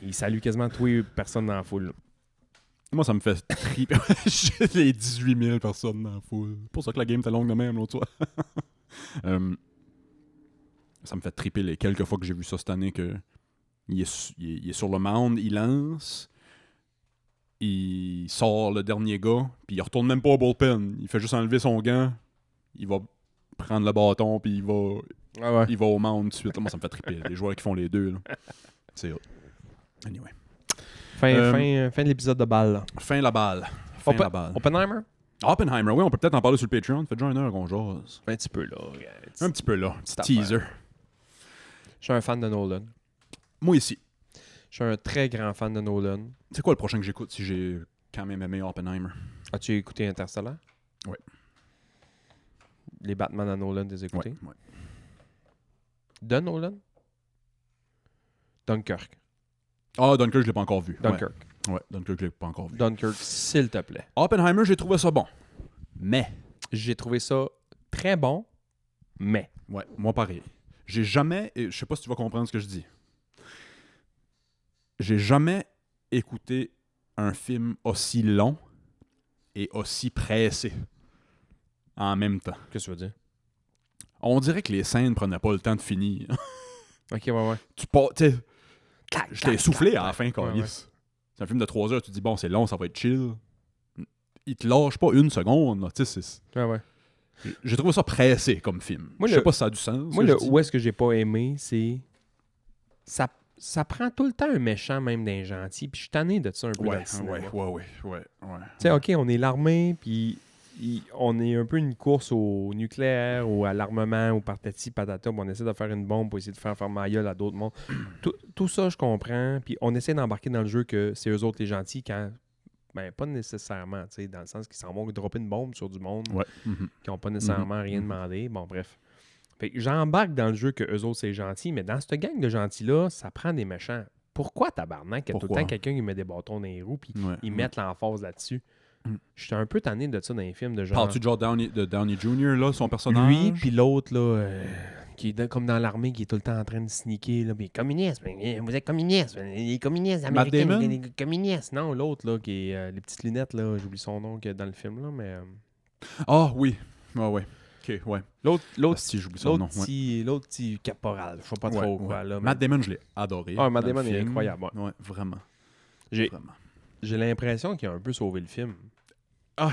Il salue quasiment toutes les personnes dans la foule. Moi, ça me fait triper. J'ai les 18 000 personnes dans la foule. C'est pour ça que la game était longue de même, l'autre soir. Ça me fait triper les quelques fois que j'ai vu ça cette année que il est sur le mound, il lance, il sort le dernier gars, puis il retourne même pas au bullpen. Il fait juste enlever son gant, il va prendre le bâton, puis il va au mound tout de suite. Là, moi, ça me fait triper. Les joueurs qui font les deux, là. C'est hot. Anyway. Fin de l'épisode de balle. Là. Fin la balle. Fin la balle. Oppenheimer? Oppenheimer, oui, on peut peut-être en parler sur le Patreon. Ça fait déjà 1 heure qu'on jase. Un petit peu, là. Un petit peu là, un petit Cette teaser. Je suis un fan de Nolan. Moi ici. Je suis un très grand fan de Nolan. C'est quoi le prochain que j'écoute si j'ai quand même aimé Oppenheimer? As-tu écouté Interstellar? Oui. Les Batman à Nolan, t'as écouté? Ouais. De Nolan? Dunkirk. Ah, Dunkirk, je l'ai pas encore vu. Dunkirk. Ouais, Dunkirk, je l'ai pas encore vu. Dunkirk, s'il te plaît. Oppenheimer, j'ai trouvé ça bon. Mais, J'ai trouvé ça très bon, mais... ouais, moi pareil. J'ai jamais, et je sais pas si tu vas comprendre ce que je dis. J'ai jamais écouté un film aussi long et aussi pressé en même temps. Qu'est-ce que tu veux dire? On dirait que les scènes prenaient pas le temps de finir. Ok, ouais. Tu j'étais essoufflé à la fin, Ouais, câlisse. C'est un film de 3 heures, tu te dis, bon, c'est long, ça va être chill. Il te lâche pas une seconde. Là. Tu sais, Ouais. j'ai trouvé ça pressé comme film. Moi, Je sais pas si ça a du sens. Moi, ce que je dis. où est-ce que j'ai pas aimé, c'est... Ça prend tout le temps un méchant, même d'un gentil, puis je suis tanné de ça un peu dans le cinéma. Ouais. Tu sais, OK, on est l'armée, puis on est un peu une course au nucléaire ou à l'armement ou patati patata, puis on essaie de faire une bombe pour essayer de faire ma gueule à d'autres mondes. Tout ça, je comprends, puis on essaie d'embarquer dans le jeu que c'est eux autres les gentils quand... Ben, pas nécessairement, tu sais, dans le sens qu'ils s'en vont dropper une bombe sur du monde Ouais. qui n'ont pas nécessairement rien demandé. Bon, bref. Fait que j'embarque dans le jeu que eux autres, c'est gentil, mais dans cette gang de gentils-là, ça prend des méchants. Pourquoi, tabarnak, qu'il y a tout le Pourquoi? temps quelqu'un qui met des bâtons dans les roues puis Ouais. ils mettent l'emphase là-dessus? Mm. J'étais un peu tanné de ça dans les films de genre... Parles-tu de genre de Downey Jr., là, son personnage? Lui, puis l'autre, là, qui est comme dans l'armée, qui est tout le temps en train de sneaker, là, puis communiste, vous êtes communiste, les communistes américains, Damon? les communistes. Non, l'autre, là, qui est les petites lunettes, là, j'oublie son nom dans le film, là, mais... Ah, oui. Ouais. OK, ouais. L'autre, Si j'oublie son nom. Ouais. l'autre petit caporal, je sais pas trop Ouais. quoi, là. mais Matt Damon, je l'ai adoré. Ah, Matt dans le Damon est film. incroyable, Ouais, vraiment. J'ai Vraiment. l'impression qu'il a un peu sauvé le film. Ah,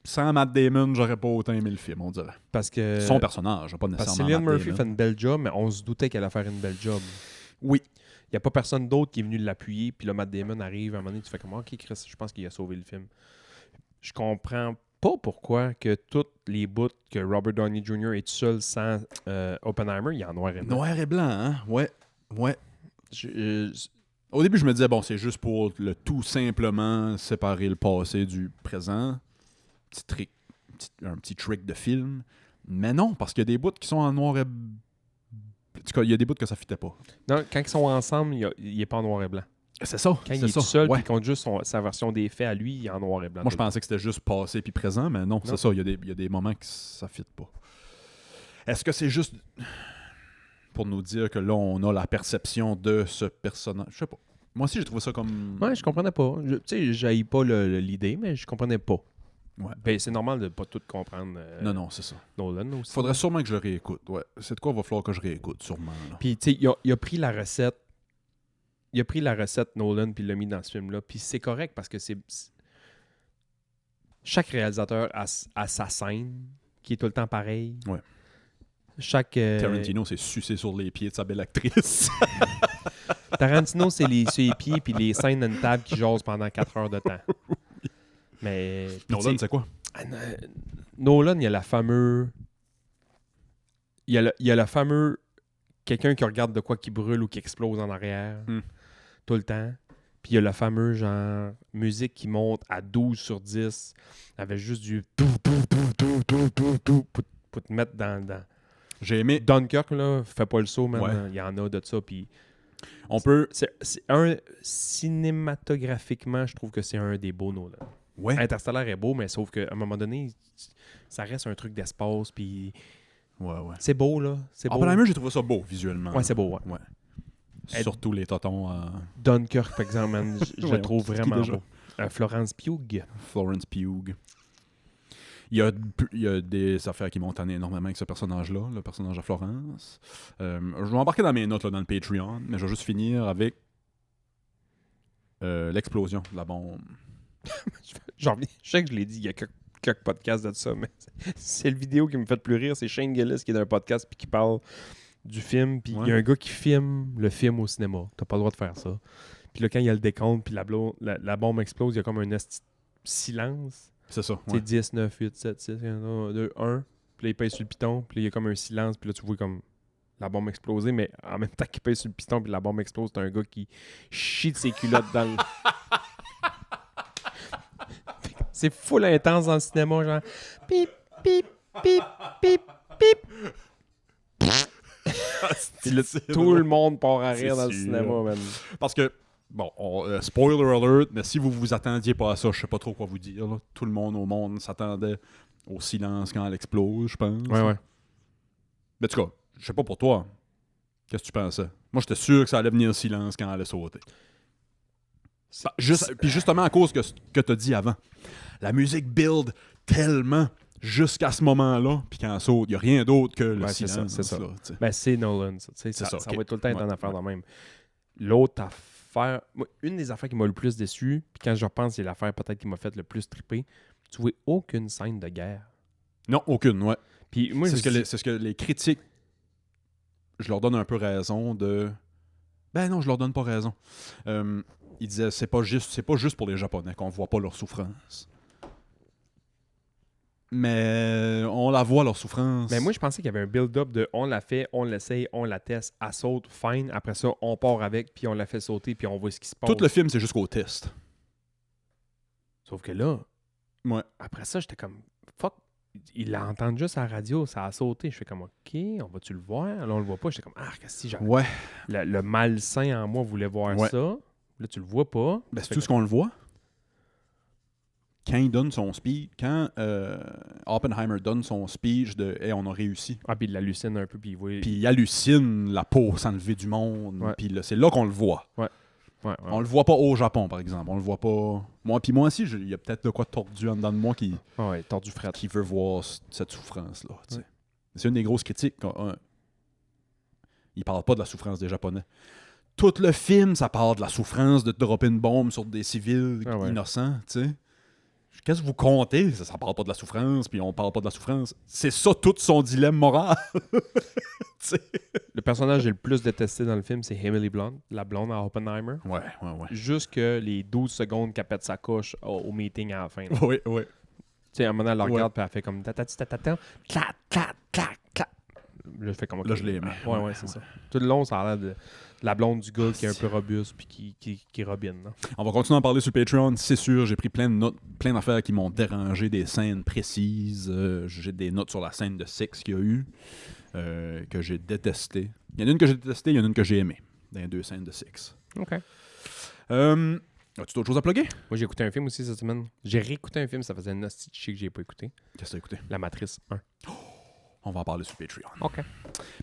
sans Matt Damon, j'aurais pas autant aimé le film, on dirait. Parce que... Son personnage, pas Parce que nécessairement Cillian Matt Murphy Damon. fait une belle job, mais on se doutait qu'elle allait faire une belle job. Oui. Il n'y a pas personne d'autre qui est venu l'appuyer, puis là, Matt Damon arrive, à un moment donné, tu fais comme « Ok, Chris, je pense qu'il a sauvé le film. » Je comprends pas pourquoi que toutes les bouts que Robert Downey Jr. est tout seul sans Oppenheimer, il est en noir et blanc. Noir et blanc, hein? Ouais. Je- Au début, je me disais, bon, c'est juste pour le tout simplement séparer le passé du présent. Un petit trick de film. Mais non, parce qu'il y a des bouts qui sont en noir et... En tout cas, il y a des bouts que ça fitait pas. Non, quand ils sont ensemble, il est pas en noir et blanc. C'est ça. Quand il est tout seul, ouais. puis qu'il compte juste sa version des faits à lui, il est en noir et blanc. Moi, je pensais que c'était juste passé puis présent, mais non, c'est ça. Il y a des moments que ça ne fit pas. Est-ce que c'est juste pour nous dire que là, on a la perception de ce personnage? Je sais pas. Moi aussi, j'ai trouvé ça comme... Ouais, je comprenais pas. Tu sais, j'haïs pas l'idée, mais je comprenais pas. Ouais. Ben, c'est normal de pas tout comprendre. Non, c'est ça. Nolan aussi. Faudrait sûrement que je le réécoute. Ouais. C'est de quoi il va falloir que je réécoute, sûrement. Là. Puis, tu sais, il a pris la recette. Il a pris la recette Nolan puis il l'a mis dans ce film-là. Puis c'est correct parce que chaque réalisateur a sa scène qui est tout le temps pareille. Ouais. Chaque... Tarantino s'est sucé sur les pieds de sa belle actrice. Tarantino, c'est ses pieds puis les scènes d'une table qui jasent pendant 4 heures de temps. Mais... puis Nolan, tu sais, c'est quoi? Nolan, il y a la fameuse... Il y a le fameux... Quelqu'un qui regarde de quoi qui brûle ou qui explose en arrière. Tout le temps. Puis il y a le fameux genre musique qui monte à 12 sur 10 avec juste du pour te mettre dans... J'ai aimé... Dunkirk, là, fais pas le saut, man. Ouais. Il y en a de ça. Puis On peut... Cinématographiquement, je trouve que c'est un des beaux Nolan. Ouais. Interstellar est beau, mais sauf qu'à un moment donné, ça reste un truc d'espace, puis Ouais. c'est beau, là. C'est beau. Oppenheimer, j'ai trouvé ça beau, visuellement. Ouais, c'est beau, ouais. Ouais. Surtout les totons Dunkirk, par exemple, man, je le Voyons, trouve c'est qui vraiment déjà? beau. Florence Pugh. Florence Pugh. Il y a des affaires qui m'ont tanné énormément avec ce personnage-là, le personnage de Florence. Je vais embarquer dans mes notes là, dans le Patreon, mais je vais juste finir avec l'explosion de la bombe. J'en reviens. Je sais que je l'ai dit il y a quelques podcasts de ça, mais c'est le vidéo qui me fait le plus rire. C'est Shane Gillis qui est dans un podcast puis qui parle du film. Puis il y a un gars qui filme le film au cinéma. T'as pas le droit de faire ça. Puis là, quand il y a le décompte puis la bombe explose, il y a comme un silence. C'est ça. Tu sais, 10, 9, 8, 7, 6, 2, 1. Puis là, il pèse sur le piton. Puis là, il y a comme un silence. Puis là, tu vois comme la bombe exploser. Mais en même temps qu'il pèse sur le piton puis la bombe explose, t'as un gars qui chie de ses culottes dans le... C'est full intense dans le cinéma, genre pip, pip, pip, pip, pip. Puis là, tout le monde part à rire dans le cinéma, man. Parce que, bon, spoiler alert, mais si vous vous attendiez pas à ça, je sais pas trop quoi vous dire. Là. Tout le monde au monde s'attendait au silence quand elle explose, je pense. Ouais. Mais en tout cas, je sais pas pour toi. Qu'est-ce que tu pensais? Moi, j'étais sûr que ça allait venir silence quand elle allait sauter. Puis justement à cause que tu as dit avant. La musique build tellement jusqu'à ce moment-là, puis quand elle saute, il n'y a rien d'autre que le silence. C'est ça. Là, ben, c'est Nolan, ça. Ça va tout le temps être une affaire de même. L'autre affaire... Moi, une des affaires qui m'a le plus déçu, puis quand je repense, c'est l'affaire peut-être qui m'a fait le plus triper, tu vois aucune scène de guerre. Non, aucune, ouais. Puis moi, c'est ce que les critiques, je leur donne un peu raison de... Ben non, je leur donne pas raison. Ils disaient, c'est pas juste pour les Japonais qu'on voit pas leur souffrance. Mais on la voit, leur souffrance. Mais moi, je pensais qu'il y avait un build-up de on la fait, on l'essaye, on la teste, elle saute, fine. Après ça, on part avec, puis on la fait sauter, puis on voit ce qui se passe. Tout le film, c'est jusqu'au test. Sauf que là, ouais. Après ça, j'étais comme, fuck, il l'entend juste à la radio, ça a sauté. Je fais comme, OK, on va-tu le voir? Là, on le voit pas. J'étais comme, ah, si j'arrête. Ouais. Le malsain en moi voulait voir ça. Là, tu le vois pas. Ben, c'est tout ce qu'on le voit. Quand il donne son speech, quand Oppenheimer donne son speech de « Hey, on a réussi ». Ah, puis il hallucine un peu, puis il voit... Puis il hallucine la peau s'enlever du monde. Ouais. Puis là, c'est là qu'on le voit. Ouais. On le voit pas au Japon, par exemple. On le voit pas... Moi aussi, il y a peut-être de quoi tordu en dedans de moi qui tordu fret. Qui veut voir cette souffrance-là. Ouais. C'est une des grosses critiques. Il parle pas de la souffrance des Japonais. Tout le film, ça parle de la souffrance de dropper une bombe sur des civils innocents, tu sais. Qu'est-ce que vous comptez? Ça parle pas de la souffrance, puis on parle pas de la souffrance. C'est ça tout son dilemme moral. Le personnage que j'ai le plus détesté dans le film, c'est Emily Blunt, la blonde à Oppenheimer. Ouais. Jusque les 12 secondes qu'elle pète sa couche au meeting à la fin. Oui. Tu sais, à un moment, elle la regarde, puis elle fait comme tatata, clac, clac, clac, clac. Là, je fais comme... Là, je l'ai aimé. Ouais, c'est ça. Tout le long, ça a l'air de la blonde du gars qui est un peu robuste puis qui robine. Là. On va continuer à en parler sur Patreon, c'est sûr. J'ai pris plein de notes, plein d'affaires qui m'ont dérangé, des scènes précises. J'ai des notes sur la scène de sexe qu'il y a eu, que j'ai détesté. Il y en a une que j'ai détestée, il y en a une que j'ai aimée, dans les deux scènes de sexe. OK. As-tu d'autres choses à plugger? Moi, j'ai écouté un film aussi cette semaine. J'ai réécouté un film, ça faisait une hostie de chier que j'ai pas écouté. Qu'est-ce que t'as écouté? La Matrice 1. On va en parler sur Patreon. OK.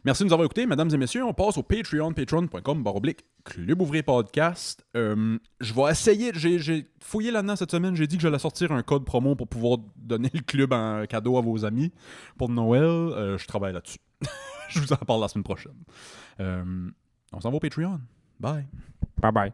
Merci de nous avoir écoutés, mesdames et messieurs. On passe au Patreon, patreon.com/Club Ouvrier Podcast. Je vais essayer, j'ai fouillé là-dedans cette semaine, j'ai dit que j'allais sortir un code promo pour pouvoir donner le club en cadeau à vos amis pour Noël. Je travaille là-dessus. Je vous en parle la semaine prochaine. On s'en va au Patreon. Bye. Bye-bye.